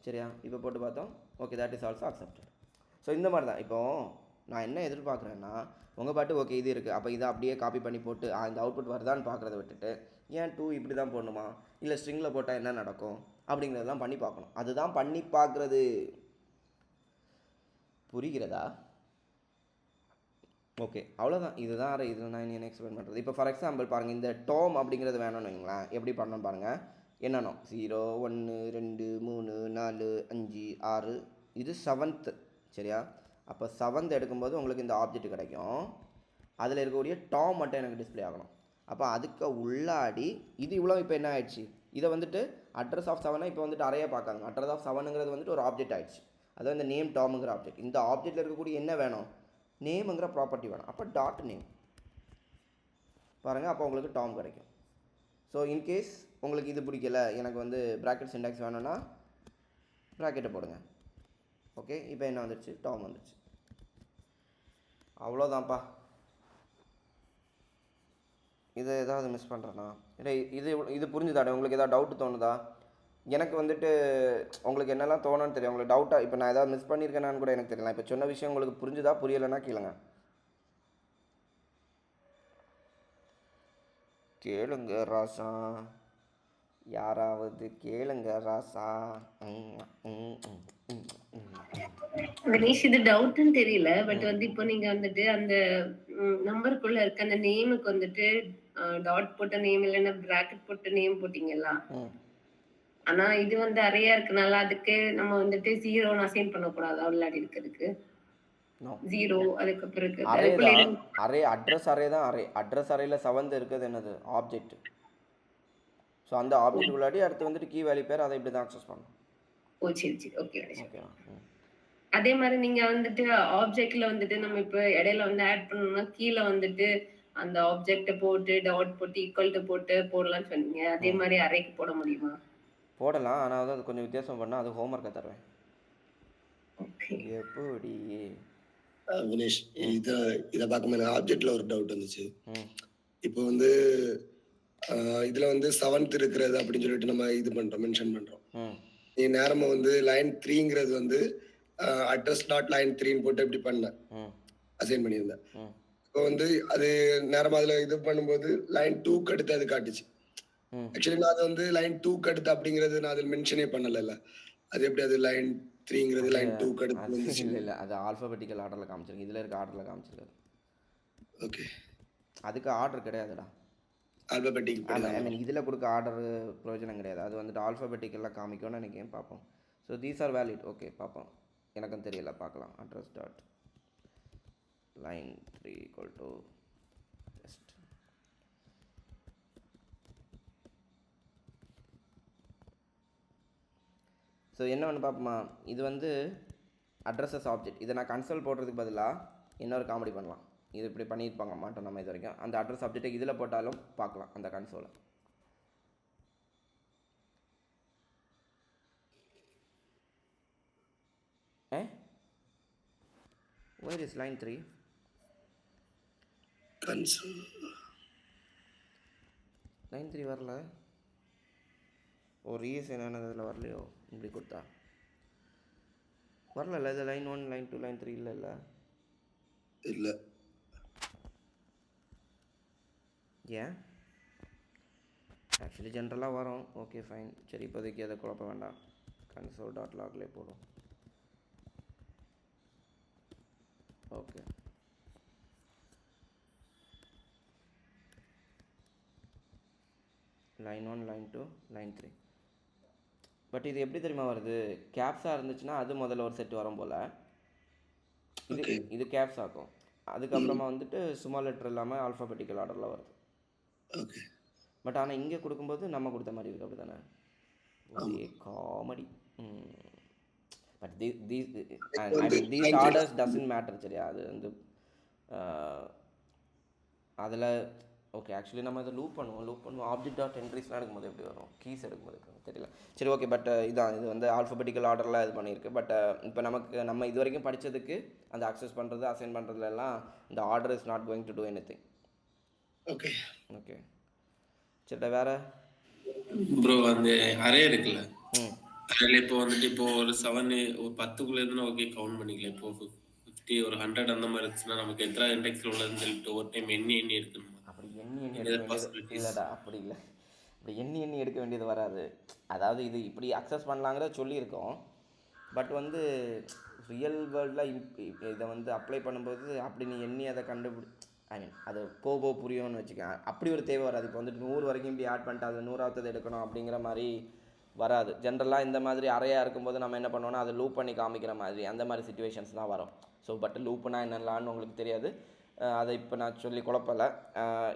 A: சரியா? இப்போ போட்டு பார்த்தோம். Okay, that is also accepted. So இந்த மாதிரி தான். இப்போது நான் என்ன எதிர்பார்க்குறேன்னா, உங்கள் பாட்டு ஓகே இது இருக்குது, அப்போ இதை அப்படியே காப்பி பண்ணி போட்டு இந்த அவுட்புட் வருதான்னு பார்க்குறத விட்டுட்டு, ஏன் 2 இப்படி தான் போடணுமா, இல்லை ஸ்ட்ரிங்கில் போட்டால் என்ன நடக்கும் அப்படிங்கிறதெல்லாம் பண்ணி பார்க்கணும். அதுதான் பண்ணி பார்க்குறது. புரிகிறதா? ஓகே, அவ்வளோதான். இதுதான் அரே. இதில் நான் என்ன எக்ஸ்பிளைன் பண்ணுறது. இப்போ ஃபார் எக்ஸாம்பிள் பாருங்கள், இந்த டோம் அப்படிங்கிறது வேணும்னு வைங்களேன். எப்படி பண்ணணும் பாருங்கள். என்னென்னோ 0 1 2 3 4 5 6, இது 7th. சரியா? அப்போ 7th எடுக்கும்போது உங்களுக்கு இந்த ஆப்ஜெக்ட் கிடைக்கும். அதில் இருக்கக்கூடிய டாம் மட்டும் எனக்கு டிஸ்பிளே ஆகணும். அப்போ அதுக்கு உள்ளாடி இது இவ்வளோ. இப்போ என்ன ஆயிடுச்சு, இதை வந்துட்டு அட்ரஸ் ஆஃப் 7 இப்போ வந்துட்டு அறைய பார்க்காங்க. அட்ரஸ் ஆஃப் 7ங்கிறது வந்துட்டு ஒரு ஆப்ஜெக்ட் ஆயிடுச்சு. அதாவது இந்த நேம் டாமுங்கிற ஆப்ஜெக்ட். இந்த ஆப்ஜெக்டில் இருக்கக்கூடிய என்ன வேணும், நேமுங்கிற ப்ராப்பர்ட்டி வேணும். அப்போ டாட் நேம் பாருங்கள், அப்போ உங்களுக்கு டாம் கிடைக்கும். ஸோ இன்கேஸ் உங்களுக்கு இது பிடிக்கல, எனக்கு வந்து ப்ராக்கெட் சின்டாக்ஸ் வேணும்னா ப்ராக்கெட்டை போடுங்க. ஓகே, இப்போ என்ன வந்துடுச்சு, டாம் வந்துடுச்சு. அவ்வளோதான்ப்பா. இது ஏதாவது மிஸ் பண்ணுறேன்னா இல்லை, இது புரிஞ்சுதாடே? உங்களுக்கு ஏதாவது டவுட்டு தோணுதா? எனக்கு வந்துட்டு உங்களுக்கு என்னெல்லாம் தோணுன்னு தெரியும். உங்களுக்கு டவுட்டாக இப்போ நான் ஏதாவது மிஸ் பண்ணியிருக்கேனான்னு கூட எனக்கு தெரியல. இப்போ சொன்ன விஷயம் உங்களுக்கு புரிஞ்சுதா, புரியலைன்னா கேளுங்க. கேளுங்க ராசா, யாராவது கேளுங்க ராசா.
C: கணேஷ், இது டவுட்னு தெரியல. பட் வந்து இப்போ நீங்க வந்துட்டு அந்த நம்பருக்குள்ள இருக்க அந்த நேமுக்கு வந்துட்டு டாட் போட்ட நேம் இல்லைன்னா பிராக்கெட் போட்ட நேம் போட்டீங்கல்ல. ஆனா இது வந்து அறையா இருக்கனால அதுக்கு நம்ம வந்துட்டு 0ன்னு அசைன் பண்ணக்கூடாது உள்ளாடி இருக்கிறதுக்கு. 0 அதுக்கு பிறகு
A: அரே
C: அதுக்குள்ள
A: தான் அரே, அட்ரஸ் அரே தான் அரே. அட்ரஸ் அரேயில் 7th இருக்கிறது என்னது, ஆப்ஜெக்ட். ஸோ அந்த ஆப்ஜெக்ட் உள்ளாடி அடுத்து வந்துட்டு கீ வேல்யூ பேர், அதை இப்படி தான் அக்சஸ் பண்ணணும்.
C: ஓ சரி சரி, ஓகே.
A: ஓகேவா?
C: அதே மாதிரி நீங்க வந்துட்டு ஆப்ஜெக்ட்ல வந்துட்டு நம்ம இப்ப இடையில வந்து ஆட் பண்ணணும்னா கீழே வந்துட்டு அந்த ஆப்ஜெக்ட போட்டு டாட் போட்டு ஈக்குவல் டு போட்டு போடலாம்னு சொன்னீங்க. அதே மாதிரி அறைக்கு போட முடியுமா?
A: போடலாம், ஆனால் வந்து அது கொஞ்சம் வித்தியாசம் பண்ணால் அது ஹோம்ஒர்க்கை தருவேன்.
C: ஓகே.
A: எப்படி
B: வினேஷ், இதை பார்க்கும்போது எனக்கு ஆப்ஜெக்ட்ல ஒரு டவுட் வந்துச்சு. இப்போ வந்து இதுல வந்து 7th இருக்கிறது அப்படின்னு சொல்லிட்டு நம்ம இது பண்றோம், மென்ஷன் பண்றோம். நீ நேரமா வந்து லைன் 3ங்கிறது வந்து அட்ரஸ் டாட் லைன் 3ன்னு போட்டு இப்படி பண்ணேன், அசைன் பண்ணியிருந்தேன். இப்போ வந்து அது நேரமா அதுல இது பண்ணும்போது லைன் 2க்கு அடுத்து அது காட்டுச்சு. ஆக்சுவலி நான் அது வந்து லைன் 2க்கு அடுத்து அப்படிங்கிறது நான் அதில் மென்ஷனே பண்ணல. அது எப்படி அது லைன் 3ங்கிறது லைன் 2க்கு அடுத்து வந்துச்சு?
A: இல்லை, அது ஆல்ஃபபெட்டிக்கல் ஆர்டரில் காமிச்சிருக்கு. இதில் இருக்க ஆர்டரில் காமிச்சிருக்கு.
B: ஓகே,
A: அதுக்கு ஆர்டர் கிடையாதுடா.
B: ஆல்பபெட்டிக்
A: ஐ மீன் இதில் கொடுக்க ஆர்டர் பிரயோஜனம் கிடையாது. அது வந்துட்டு ஆல்ஃபபெட்டிக்கலாக காமிக்கும்னு நினைக்கிறேன். பார்ப்போம். So these are valid. Okay, பார்ப்போம். எனக்கும் தெரியல, பார்க்கலாம். Address dot line 3 equal to test. So என்ன ஒன்று பார்ப்போமா, இது வந்து அட்ரஸஸ் ஆப்ஜெக்ட். இதை நான் கன்சோல் போடுறதுக்கு பதிலாக இன்னொரு காமெடி பண்ணலாம். இது இப்படி பண்ணியிருப்பாங்க மாட்டோம் நம்ம இது வரைக்கும். அந்த அட்ரஸ் ஆப்ஜெக்டை இதில் போட்டாலும் பார்க்கலாம் அந்த கன்சோலை. Where is line 3?
B: Console
A: line 3 வரல. ஓ, ரீசன் என்னென்ன இதில் வரலையோ, இப்படி கொடுத்தா வரல. இது லைன் 1 லைன் 2 லைன் 3 இல்லை
B: இல்லை.
A: ஏன்? ஆக்சுவலி ஜென்ரலாக வரும். ஓகே ஃபைன், சரி, இப்போதைக்கு அதை குழப்ப வேண்டாம். கன்சோல் டாட் லாக்லேயே போடும். Okay, line 1 line 2 line 3. But இது எப்படி தெரியுமா வருது, கேப்ஸாக இருந்துச்சுன்னா அது முதல்ல ஒரு செட் வரும் போல். இது
B: ஓகே.
A: இது கேப்ஸ் ஆக்கும். அதுக்கப்புறமா வந்துட்டு ஸ்மால் லெட்டர் இல்லாமல் ஆல்ஃபாபெட்டிக்கல் ஆர்டரில் வருது.
B: ஓகே.
A: பட் ஆனால் இங்கே கொடுக்கும்போது நம்ம கொடுத்த மாதிரி இருக்குது, அப்படி தானே? ஒரே
B: ஆமா.
A: காமெடி. பட் தீஸ்
B: இப்போ
A: ஐ
B: வந்து
A: mean these
B: sign
A: orders doesn't matter, சரியா? அது வந்து அதில் ஓகே. ஆக்சுவலி நம்ம அதை லூப் பண்ணுவோம் ஆப்ஜெக்ட் டாட் என்ட்ரிஸ்லாம் எடுக்கும்போது எப்படி வரும், கீஸ் எடுக்கும்போது எப்படி வரும் தெரியல. சரி, ஓகே. பட் இது வந்து ஆல்ஃபபெட்டிக்கல் ஆர்டரில் இது பண்ணியிருக்கு. பட் இப்போ நம்ம இது வரைக்கும் படித்ததுக்கு அந்த அக்சஸ் பண்ணுறது அசைன் பண்ணுறதுலாம் இந்த order is not going to do anything.
B: Okay.
A: Okay, சரி. வேறு
D: ப்ரோ அந்த அரே இருக்குல்ல,
A: ம்
D: அரேல இப்போ வந்துட்டு இப்போ ஒரு 7 ஒரு 10க்குள்ள இருந்தா ஓகே கவுண்ட் பண்ணிக்கலாம். இப்போ 50 ஒரு 100 அந்த மாதிரி இருந்துச்சுன்னா நமக்கு எத்தனை இண்டெக்ஸ்ல உள்ளதுன்னு சொல்லிட்டு ஒரு டைம் எண்ணி எண்ணி எடுக்கணுமா?
A: அப்படி எண்ணி எடுக்க
D: ஏதாவது
A: வேண்டியது
D: பாசிபிலிட்டிஸ்?
A: இல்லைடா, அப்படி இல்லை. அப்படி எண்ணி எடுக்க வேண்டியது வராது. அதாவது இது இப்படி அக்சஸ் பண்ணலாங்கிற சொல்லியிருக்கோம். பட் வந்து ரியல் வேர்ல்டில் இதை வந்து அப்ளை பண்ணும்போது அப்படி நீ எண்ணி அதை ஐ மீன் அது போக புரியும்னு வச்சுக்க. அப்படி ஒரு தேவை வராது. இப்போ வந்துட்டு 100 வரைக்கும் இப்படி ஆட் பண்ணிட்டு அதில் 100வது எடுக்கணும் அப்படிங்கிற மாதிரி வராது. ஜென்ரலாக இந்த மாதிரி அறையாக இருக்கும்போது நம்ம என்ன பண்ணுவோம்னா அதை லூப் பண்ணி காமிக்கிற மாதிரி அந்த மாதிரி சுச்சுவேஷன்ஸ் தான் வரும். ஸோ பட் லூப்புனா என்னலான்னு உங்களுக்கு தெரியாது. அதை இப்போ நான் சொல்லி குழப்பலை.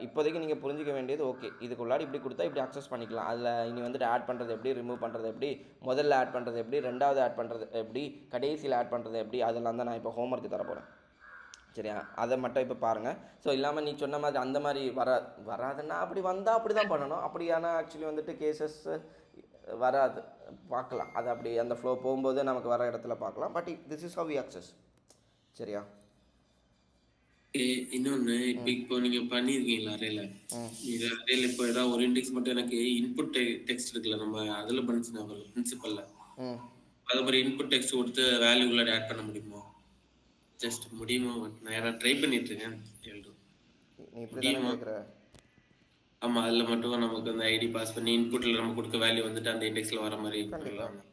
A: இப்போதைக்கு நீங்கள் புரிஞ்சிக்க வேண்டியது ஓகே, இதுக்குள்ளாடி இப்படி கொடுத்தா இப்படி அக்சஸ் பண்ணிக்கலாம். அதில் இனி வந்துட்டு ஆட் பண்ணுறது எப்படி, ரிமூவ் பண்ணுறது எப்படி, முதல்ல ஆட் பண்ணுறது எப்படி, ரெண்டாவது ஆட் பண்ணுறது எப்படி, கடைசியில் ஆட் பண்ணுறது எப்படி, அதெல்லாம் தான் நான் இப்போ ஹோம்ஒர்க்கு தர போகிறேன், சரியா? அதை மட்டும் இப்போ பாருங்கள். ஸோ இல்லாமல் நீ சொன்ன மாதிரி அந்த மாதிரி வராதுன்னா அப்படி வந்தால் அப்படி தான் பண்ணணும். அப்படியான ஆக்சுவலி வந்துட்டு கேசஸ் வராது, பார்க்கலாம். அது அப்படி அந்த ஃப்ளோ போகும்போது நமக்கு வர இடத்துல பார்க்கலாம். But this is how we access, சரியா?
D: இன்னொன்னு இப்போ நீங்க பண்ணிருக்கீங்களா அரேல? இது அரேல இப்போ ஏதாவது ஒரு இண்டெக்ஸ் மட்டும் எனக்கு இன்புட் டெக்ஸ்ட் இருக்குல்ல, நம்ம அதுல பண்ணிச்சுனா வரும் பிரின்சிபல்ல. அது மாதிரி இன்புட் டெக்ஸ்ட் கொடுத்து வேல்யூ உள்ள ஆட் பண்ண முடியுமா? ஜஸ்ட் முடியுமா? நான் ட்ரை பண்ணிட்டு இருக்கேன்.
A: நீ இப்படி தானே
D: முடியுமா?
A: கேட்குற?
D: ஆமா, அதுல மட்டும் நமக்கு அந்த ஐடி பாஸ் பண்ணி இன்புட்ல நம்ம கொடுக்க வேல்யூ வந்துட்டு அந்த இண்டெக்ஸ்ல வர மாதிரி
A: கண்டிப்பாக.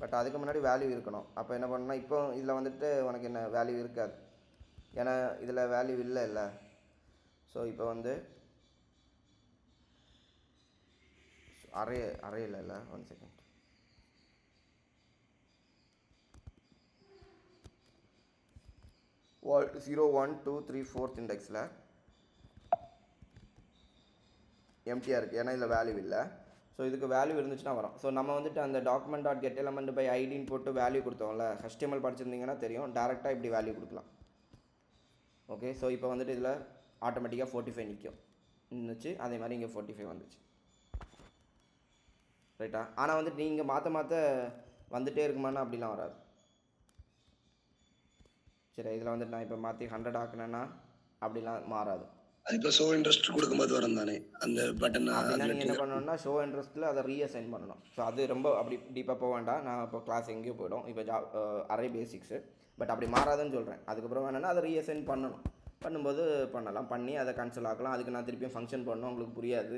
A: பட் அதுக்கு முன்னாடி வேல்யூ இருக்கணும். அப்போ என்ன பண்ணணும்னா இப்போ இதில் வந்துட்டு உனக்கு என்ன வேல்யூ இருக்காது, ஏன்னா இதில் வேல்யூ இல்லை. ஸோ இப்போ வந்து அரே இல்லை 1 செகண்ட். வால் 0 1 2 3 4th இண்டெக்ஸில் எம்டியாக இருக்குது, ஏன்னா இதில் வேல்யூ இல்லை. ஸோ இதுக்கு வேல்யூ இருந்துச்சுன்னா வரும். ஸோ நம்ம வந்துட்டு அந்த document dot get element by ஐடின்னு போட்டு வேல்யூ கொடுத்தோம்ல, HTML படிச்சிருந்தீங்கன்னா தெரியும். டேரெக்டாக இப்படி வேல்யூ கொடுக்கலாம். ஓகே, ஸோ இப்போ வந்துட்டு இதில் ஆட்டோமேட்டிக்காக 45 நிற்கும் இருந்துச்சு. அதே மாதிரி இங்கே 45 வந்துச்சு, ரைட்டா? ஆனால் வந்துட்டு நீங்கள் மாற்ற வந்துகிட்டே இருக்குமானா அப்படிலாம் வராது, சரி? இதில் வந்துட்டு நான் இப்போ மாற்றி 100 ஆக்குனேன்னா அப்படிலாம் மாறாது.
B: அது இப்போ ஷோ இன்ட்ரெஸ்ட் கொடுக்கும்போது வரும் தானே அந்த பட்டன்.
A: அப்படின்னா நீங்கள் என்ன பண்ணணும்னா ஷோ இன்ட்ரெஸ்ட்டில் அதை ரீஅசைன் பண்ணணும். ஸோ அது ரொம்ப அப்படி டீப்பாக போக வேண்டாம். நான் இப்போ கிளாஸ் எங்கேயோ போய்டும். இப்போ அரே பேசிக்ஸு, பட் அப்படி மாறாதுன்னு சொல்கிறேன். அதுக்கப்புறம் வேணும்னா அதை ரீஅசைன் பண்ணணும். பண்ணும்போது பண்ணலாம், பண்ணி அதை கேன்சல் ஆக்கலாம். அதுக்கு நான் திருப்பியும் ஃபங்க்ஷன் பண்ணணும், உங்களுக்கு புரியாது.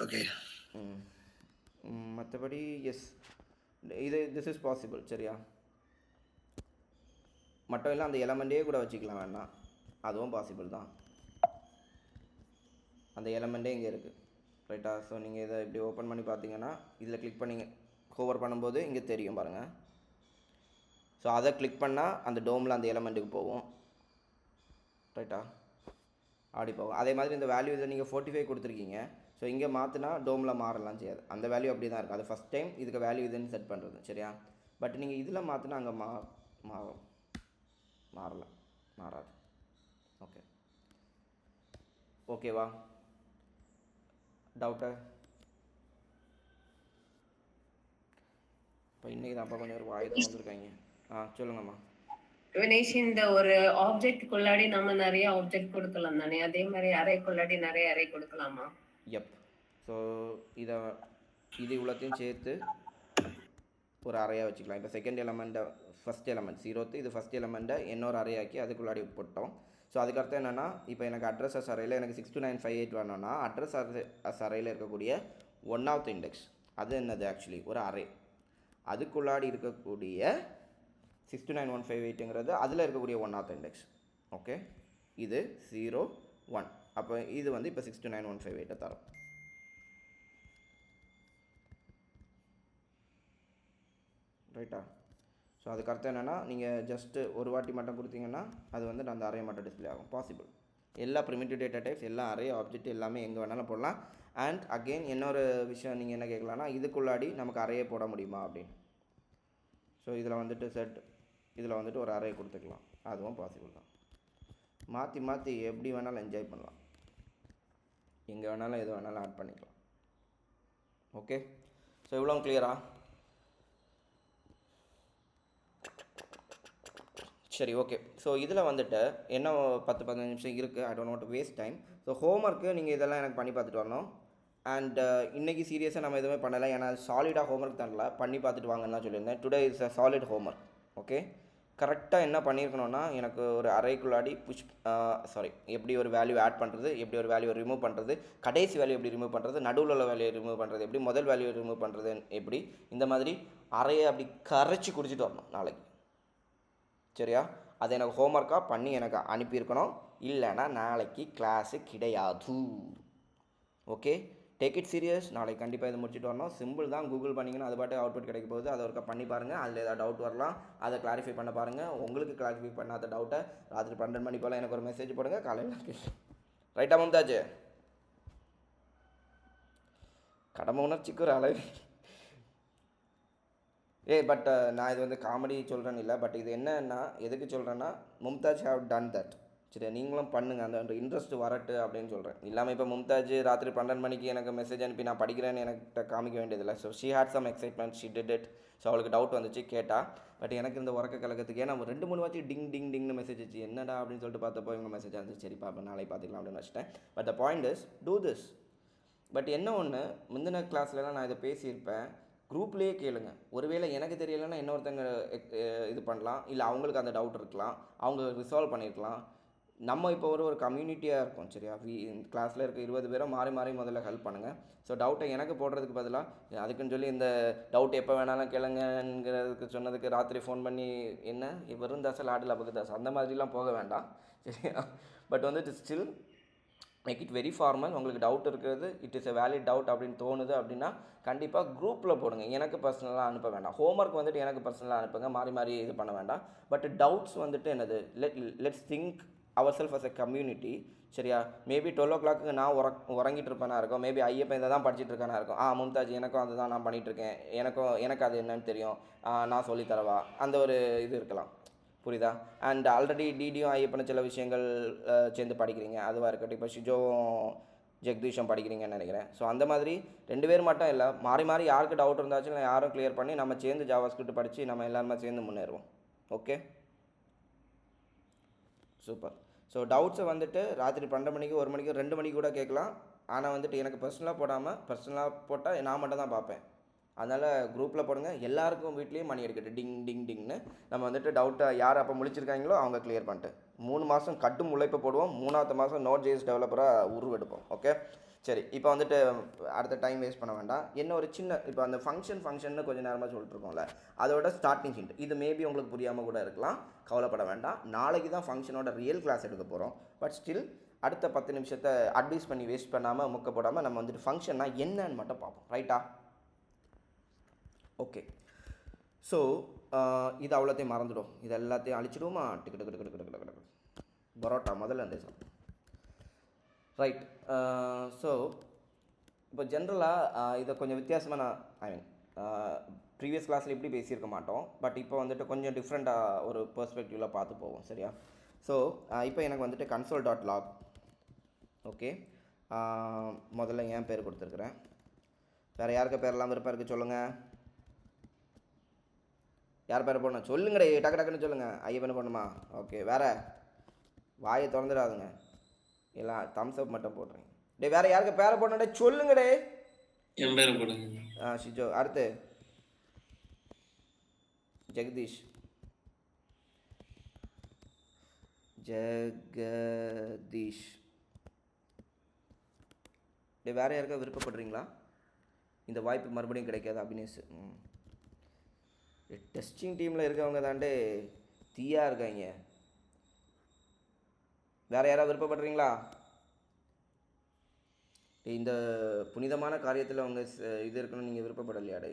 B: ஓகே.
A: மற்றபடி எஸ், திஸ் இஸ் பாசிபிள், சரியா? மட்டும் இல்லை அந்த எலமெண்ட்டே கூட வச்சுக்கலாம், வேணாம், அதுவும் பாசிபிள் தான். அந்த எலமெண்ட்டே இங்கே இருக்குது, ரைட்டா? ஸோ நீங்கள் இதை இப்படி ஓப்பன் பண்ணி பார்த்தீங்கன்னா இதில் கிளிக் பண்ணி ஹோவர் பண்ணும்போது இங்கே தெரியும் பாருங்கள். ஸோ அதை கிளிக் பண்ணால் அந்த டோமில் அந்த எலமெண்ட்டுக்கு போகும், ரைட்டா? அப்படி போகும். அதே மாதிரி இந்த வேல்யூ இதில் நீங்கள் 45 கொடுத்துருக்கீங்க. ஸோ இங்கே மாற்றினா டோமில் மாறலாம் செய்யாது, அந்த வேல்யூ அப்படி தான் இருக்கும். அது ஃபஸ்ட் டைம் இதுக்கு வேல்யூ இதுன்னு செட் பண்ணுறது, சரியா? பட் நீங்கள் இதில் மாற்றினா அங்கே மாறாது. ஓகே, ஓகேவா? டவுட்டா? இப்போ இன்றைக்கி தான்ப்பா கொஞ்சம் ஒரு வாய் திறந்துருக்காங்க. சொல்லுங்கம்மா.
C: வினேஷ், இந்த ஒரு ஆப்ஜெக்ட்குள்ளாடி நம்ம நிறைய ஆப்ஜெக்ட் கொடுக்கலாம் தானே? அதே மாதிரி அறைக்குள்ளாடி நிறைய அறை கொடுக்கலாமா?
A: எப். ஸோ இது இவ்வளோத்தையும் சேர்த்து ஒரு அறையாக வச்சுக்கலாம். இப்போ செகண்ட் எலமெண்ட்டை ஃபஸ்ட் எலமெண்ட் 0th, இது ஃபஸ்ட் எலமெண்ட்டை இன்னொரு அறையாக்கி அதுக்குள்ளாடி போட்டோம். ஸோ அதுக்கடுத்து என்னென்னா, இப்போ எனக்கு அட்ரஸஸ் அரேயில் எனக்கு 62958 வேணும்னா அட்ரஸ் அரேயில் இருக்கக்கூடிய 1th இண்டெக்ஸ் அது என்னது, ஆக்சுவலி ஒரு அரே. அதுக்குள்ளாடி இருக்கக்கூடிய 62958ங்கிறது அதில் இருக்கக்கூடிய 1th இண்டெக்ஸ். ஓகே, இது 0 1. அப்போ இது வந்து இப்போ 62958 தரும், ரைட்டா? ஸோ அதுக்கு அர்த்தம் என்னென்னா நீங்கள் ஜஸ்ட்டு ஒரு வாட்டி மட்டும் கொடுத்தீங்கன்னா அது வந்து அந்த அரே மட்டும் டிஸ்ப்ளே ஆகும். பாசிபிள். எல்லா ப்ரிமிட்டிவ் டேட்டா டைப்ஸ், எல்லா அரே ஆப்ஜெக்ட் எல்லாமே எங்கே வேணாலும் போடலாம். அண்ட் அகெயின் இன்னொரு விஷயம் நீங்கள் என்ன கேட்கலான்னா, இதுக்குள்ளாடி நமக்கு அரே போட முடியுமா அப்படின்னு. ஸோ இதில் வந்துட்டு செட், இதில் வந்துட்டு ஒரு அரே கொடுத்துக்கலாம். அதுவும் பாசிபிள் தான். மாற்றி மாற்றி எப்படி வேணாலும் என்ஜாய் பண்ணலாம். எங்கே வேணாலும் எது வேணாலும் ஆட் பண்ணிக்கலாம். ஓகே, ஸோ இவ்வளோ கிளியரா? சரி, ஓகே. ஸோ இதில் வந்துட்டு என்ன 10-15 நிமிஷம் இருக்குது. I don't want to waste time. So homework நீங்கள் இதெல்லாம் எனக்கு பண்ணி பார்த்துட்டு வரணும். அண்ட் இன்றைக்கி சீரியஸாக நம்ம எதுவுமே பண்ணலை, ஏன்னா சாலிடாக ஹோம்ஒர்க் தரல, பண்ணி பார்த்துட்டு வாங்கன்னு தான் சொல்லியிருந்தேன். Today is a solid homework. Okay, கரெக்டாக என்ன பண்ணியிருக்கணும்னா, எனக்கு ஒரு அரைக்குள்ளாடி எப்படி ஒரு வேல்யூ ஆட் பண்ணுறது, எப்படி ஒரு வேல்யூ ரிமூவ் பண்ணுறது, கடைசி வேல்யூ எப்படி ரிமூவ் பண்ணுறது, நடுவில் உள்ள வேல்யூ ரிமூவ் பண்ணுறது எப்படி, முதல் வேல்யூ ரிமூவ் பண்ணுறது எப்படி, இந்த மாதிரி அரையை அப்படி கரைச்சி குடிச்சிட்டு வரணும் நாளைக்கு. சரியா? அதை எனக்கு ஹோம்ஒர்க்காக பண்ணி எனக்கு அனுப்பியிருக்கணும். இல்லைன்னா நாளைக்கு கிளாஸு கிடையாது. Okay, take it serious. நாளைக்கு கண்டிப்பாக இதை முடிச்சுட்டு வரணும். சிம்பிள் தான். கூகுள் பண்ணிங்கன்னா அது பாட்டு அவுட்புட் கிடைக்க போகுது. அதை ஒருக்கா பண்ணி பாருங்கள். அதில் ஏதாவது டவுட் வரலாம், அதை கிளாரிஃபை பண்ண பாருங்கள். உங்களுக்கு கிளாரிஃபை பண்ணாத டவுட்டை ராத்திரி 12 மணி போல் எனக்கு ஒரு மெசேஜ் போடுங்க, காலையில். ரைட்டா மும்தாஜ்? கடமை உணர்ச்சிக்கு ஒரு அளவு. பட் நான் இது வந்து காமெடி சொல்கிறேன்னு இல்லை, பட் இது என்னன்னா எதுக்கு சொல்கிறேன்னா, மும்தாஜ் ஹேவ் டன் தட். சரி, நீங்களும் பண்ணுங்கள், அந்த இன்ட்ரெஸ்ட் வரட்டு அப்படின்னு சொல்கிறேன். இல்லாமல் இப்போ மும்தாஜ் ராத்திரி 12 மணிக்கு எனக்கு மெசேஜ் அனுப்பி நான் படிக்கிறேன்னு எனக்கு காமிக்க வேண்டியதில்லை. So she had some excitement, she did it. So அவளுக்கு டவுட் வந்துச்சு, கேட்டா. பட் எனக்கு இந்த உறக்க கலக்கத்துக்கு ஏன்னா 2-3 வாட்டி டிங் டிங் டிங்னு மெசேஜ் வச்சு என்னடா அப்படின்னு சொல்லிட்டு பார்த்தப்போ இவங்க மெசேஜ் இருந்துச்சு. சரி பாப்பா, நாளைக்கு பார்த்துக்கலாம் அப்படின்னு வச்சுட்டேன். But the point is do this. But என்ன ஒன்று, முந்தின கிளாஸ்லலாம் நான் இதை பேசியிருப்பேன். குரூப்லேயே கேளுங்க. ஒருவேளை எனக்கு தெரியலைன்னா இன்னொருத்தங்க இது பண்ணலாம், இல்லை அவங்களுக்கு அந்த டவுட் இருக்கலாம், அவங்க ரிசால்வ் பண்ணியிருக்கலாம். நம்ம இப்போ ஒரு கம்யூனிட்டியாக இருக்கோம். சரியா? கிளாஸில் இருக்க 20 பேரும் மாறி மாறி முதல்ல ஹெல்ப் பண்ணுங்கள். ஸோ டவுட்டை எனக்கு போடுறதுக்கு பதிலாக அதுக்குன்னு சொல்லி இந்த டவுட் எப்போ வேணாலும் கேளுங்கிறதுக்கு சொன்னதுக்கு ராத்திரி ஃபோன் பண்ணி என்ன வெறும் தாசல் ஆடல பக்கத்தாஸ் அந்த மாதிரிலாம் போக வேண்டாம். சரியா? பட் வந்துட்டு still make it very formal. உங்களுக்கு டவுட் இருக்கிறது, it is a valid doubt அப்படின்னு தோணுது அப்படின்னா கண்டிப்பாக குரூப்பில் போடுங்க. எனக்கு பர்சனலாக அனுப்ப வேண்டாம். ஹோம்ஒர்க் வந்துட்டு எனக்கு பர்சனலாக அனுப்புங்க, மாறி மாறி இது பண்ண வேண்டாம். பட் டவுட்ஸ் வந்துட்டு என்னது, let's think ourself as a community. சரியா? மேபி 12 o'clock நான் உறங்கிட்டு இருப்பேனா இருக்கும், மேபி ஐயப்பன் இதை தான் படிச்சுட்டு இருக்கானா இருக்கும். மும்தாஜ் எனக்கும் அதுதான் நான் பண்ணிகிட்ருக்கேன், எனக்கு அது என்னன்னு தெரியும், நான் சொல்லித்தரவா, அந்த ஒரு இது இருக்கலாம். புரியுதா? அண்ட் ஆல்ரெடி டிடியும் ஐயப்பன சில விஷயங்கள் சேர்ந்து படிக்கிறீங்க, அதுவாக இருக்கட்டும். இப்போ ஷிஜோவும் ஜெகதீஷும் படிக்கிறீங்கன்னு நினைக்கிறேன். ஸோ அந்த மாதிரி 2 பேர் மட்டும் இல்லை, மாறி மாறி யாருக்கு டவுட் இருந்தாச்சும் இல்லை யாரும் கிளியர் பண்ணி நம்ம சேர்ந்து ஜாவாஸ்கிரிப்ட் படித்து நம்ம எல்லாருமே சேர்ந்து முன்னேறுவோம். Okay, super. ஸோ டவுட்ஸை வந்துட்டு ராத்திரி 12 மணிக்கு, 1 மணிக்கு, 2 மணிக்கு கூட கேட்கலாம். ஆனால் வந்துட்டு எனக்கு பர்சனலாக போட்டால் நான் மட்டும் தான் பார்ப்பேன். அதனால் குரூப்பில் போடுங்க. எல்லாருக்கும் வீட்லேயும் மணி எடுக்கட்டு டிங் டிங் டிங்னு. நம்ம வந்துட்டு டவுட்டை யார் அப்போ முழிச்சிருக்காங்களோ அவங்க கிளியர் பண்ணிட்டு 3 மாதம் கட்டும் உழைப்பு போடுவோம். 3ஆவது மாதம் Node.js டெவலப்பராக உருவெடுப்போம். ஓகே, சரி. இப்போ வந்துட்டு அடுத்த டைம் வேஸ்ட் பண்ண வேண்டாம். என்ன ஒரு சின்ன இப்போ அந்த ஃபங்க்ஷன்னு கொஞ்சம் நேரமாக சொல்லிட்டுருக்கோம்ல, அதோட ஸ்டார்டிங் ஹிண்ட் இது மேபி உங்களுக்கு புரியாமல் கூட இருக்கலாம். கவலைப்பட வேண்டாம். நாளைக்கு தான் ஃபங்க்ஷனோட ரியல் கிளாஸ் எடுக்க போகிறோம். பட் ஸ்டில் அடுத்த 10 நிமிஷத்தை அட்வைஸ் பண்ணி வேஸ்ட் பண்ணாமல் முக்க போடாமல் நம்ம வந்துட்டு ஃபங்க்ஷன்னா என்னன்னு மட்டும் பார்ப்போம். ரைட்டா? ஓகே, ஸோ இது அவ்வளோத்தையும் மறந்துடும். இது எல்லாத்தையும் அழிச்சிடுவோமா? டிக்கு பரோட்டா முதல்ல இருந்தே சார். ரைட். ஸோ இப்போ ஜென்ரலாக இதை கொஞ்சம் வித்தியாசமாக நான் ப்ரீவியஸ் கிளாஸில் இப்படி பேசியிருக்க மாட்டோம். பட் இப்போ வந்துட்டு கொஞ்சம் டிஃப்ரெண்ட்டாக ஒரு பெர்ஸ்பெக்டிவில் பார்த்து போவோம். சரியா? ஸோ இப்போ எனக்கு வந்துட்டு console.log. ஓகே, முதல்ல என் பேர் கொடுத்துருக்குறேன். வேறு யாருக்கு பேரெல்லாம் விருப்பம் இருக்குது சொல்லுங்கள். யார் பேரை போடணும் சொல்லுங்கடே, டக்குன்னு சொல்லுங்கள். ஐயப்பனை போடணுமா? ஓகே, வேறு வாயை திறந்துடாதுங்க, எல்லாம் தம்ஸ் அப் மட்டும் போடுறீங்க. டே வேறு யாருக்கு பேரை போடணுடே சொல்லுங்கடே.
D: என் பேரை போடுங்க.
A: ஷிஜோ. அடுத்து ஜெகதீஷ். டே வேறு யாருக்கா விருப்பப்படுறீங்களா? இந்த வாய்ப்பு மறுபடியும் கிடைக்காது. அபினேஷ். டெஸ்டிங் டீமில் இருக்கவங்க தாண்டே தீயாக இருக்காங்க. வேறு யாராவது விருப்பப்படுறீங்களா? இந்த புனிதமான காரியத்தில் அவங்க இது இருக்கணும்னு நீங்கள் விருப்பப்படலையாடே?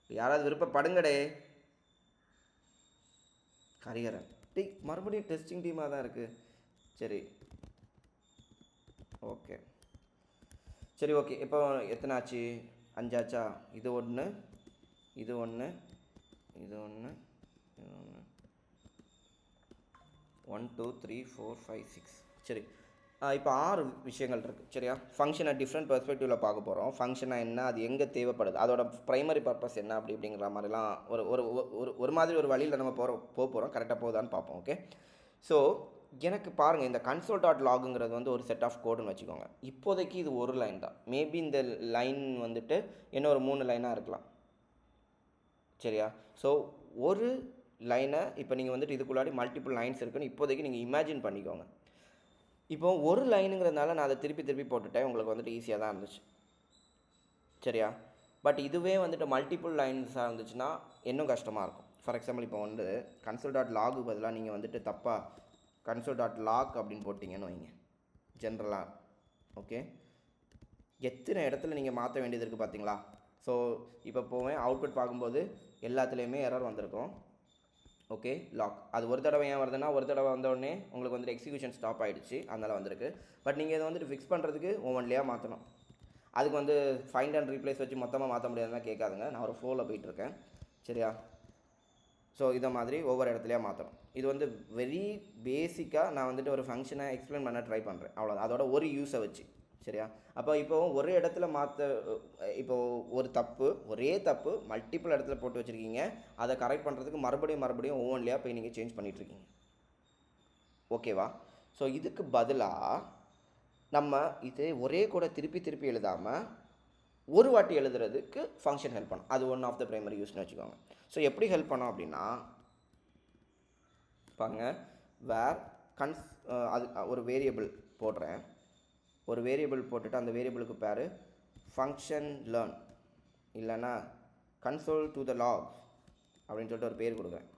A: யாராவது விருப்பப்படுங்கடே. ஹரிஹரன். மறுபடியும் டெஸ்டிங் டீமாக தான் இருக்குது. சரி ஓகே சரி ஓகே. இப்போ எத்தனை ஆச்சு? 5 ஆச்சா? இது ஒன்று, இது ஒன்று, இது ஒன்று, இது ஒன்று, 1 2 3 4 5 6. சரி, இப்போ 6 விஷயங்கள் இருக்குது. சரியா? ஃபங்க்ஷனை டிஃப்ரெண்ட் பெர்ஸ்பெக்டிவில் பார்க்க போகிறோம். ஃபங்க்ஷனை என்ன, அது எங்கே தேவைப்படுது, அதோட ப்ரைமரி பர்பஸ் என்ன அப்படிங்கிற மாதிரிலாம் ஒரு ஒரு ஒரு ஒரு மாதிரி ஒரு வழியில் நம்ம போகிறோம். கரெக்டாக போகுதான்னு பார்ப்போம். ஓகே, ஸோ எனக்கு பாருங்கள், இந்த கன்சோல் டாட் லாகுங்கிறது வந்து ஒரு செட் ஆஃப் கோடுன்னு வச்சுக்கோங்க. இப்போதைக்கு இது ஒரு லைன் தான். மேபி இந்த லைன் வந்துட்டு இன்னும் ஒரு 3 லைனாக இருக்கலாம். சரியா? ஸோ ஒரு லைனை இப்போ நீங்கள் வந்துட்டு இதுக்குள்ளாடி மல்டிபிள் லைன்ஸ் இருக்குன்னு இப்போதைக்கு நீங்கள் இமேஜின் பண்ணிக்கோங்க. இப்போ ஒரு லைனுங்கிறதுனால நான் அதை திருப்பி போட்டுட்டேன். உங்களுக்கு வந்துட்டு ஈஸியாக தான் இருந்துச்சு. சரியா? பட் இதுவே வந்துட்டு மல்டிபிள் லைன்ஸாக இருந்துச்சுன்னா இன்னும் கஷ்டமாக இருக்கும். ஃபார் எக்ஸாம்பிள் இப்போ வந்து கன்சோல் டாட் லாகு பதிலாக நீங்கள் வந்துட்டு தப்பாக கன்சோல் டாட் லாக் அப்படின்னு போட்டிங்கன்னு வைங்க ஜென்ரலாக. ஓகே, எத்தனை இடத்துல நீங்கள் மாற்ற வேண்டியது இருக்குது பார்த்தீங்களா? ஸோ இப்போ போவேன், அவுட்புட் பார்க்கும்போது எல்லாத்துலேயுமே எரர் வந்திருக்கும். Okay, log. அது ஒரு தடவை ஏன் வருதுன்னா, ஒரு தடவை வந்தோடனே உங்களுக்கு வந்துட்டு எக்ஸிக்யூஷன் ஸ்டாப் ஆகிடுச்சு, அதனால் வந்திருக்கு. பட் நீங்கள் இதை வந்துட்டு ஃபிக்ஸ் பண்ணுறதுக்கு ஒவ்வொன்றிலையாக மாற்றணும். அதுக்கு வந்து ஃபைண்ட் அண்ட் ரீப்ளேஸ் வச்சு மொத்தமாக மாற்ற முடியாதுன்னா கேட்காதுங்க. நான் ஒரு ஃப்ளோவில் போயிட்டுருக்கேன். சரியா? ஸோ இதை மாதிரி ஒவ்வொரு இடத்துலையா மாற்றணும். இது வந்து வெரி பேசிக்காக நான் வந்துட்டு ஒரு ஃபங்க்ஷனை எக்ஸ்பிளைன் பண்ண ட்ரை பண்ணுறேன், அவ்வளோதான். அதோட ஒரு யூஸை வச்சு. சரியா? அப்போ இப்போது ஒரு இடத்துல இப்போது ஒரு தப்பு, ஒரே தப்பு மல்டிபிள் இடத்துல போட்டு வச்சுருக்கீங்க. அதை கரெக்ட் பண்ணுறதுக்கு மறுபடியும் ஒவ்வொன்றிலையாக போய் நீங்கள் சேஞ்ச் பண்ணிகிட்ருக்கீங்க. ஓகேவா? ஸோ இதுக்கு பதிலாக நம்ம இது ஒரே கூட திருப்பி எழுதாமல் ஒரு வாட்டி எழுதுறதுக்கு ஃபங்க்ஷன் ஹெல்ப் பண்ணும். அது ஒன் ஆஃப் த ப்ரைமரி யூஸ்னு வச்சுக்கோங்க. ஸோ எப்படி ஹெல்ப் பண்ணோம் அப்படின்னா, பாருங்க, வேர் அது ஒரு வேரியபிள் போடுறேன். ஒரு வேரியபிள் போட்டுட்டு அந்த வேரியபிளுக்கு பேர் ஃபங்க்ஷன் லேர்ன், இல்லைன்னா கன்சோல் டு த லாக் அப்படின்னு சொல்லிட்டு ஒரு பேர் கொடுக்குறேன்.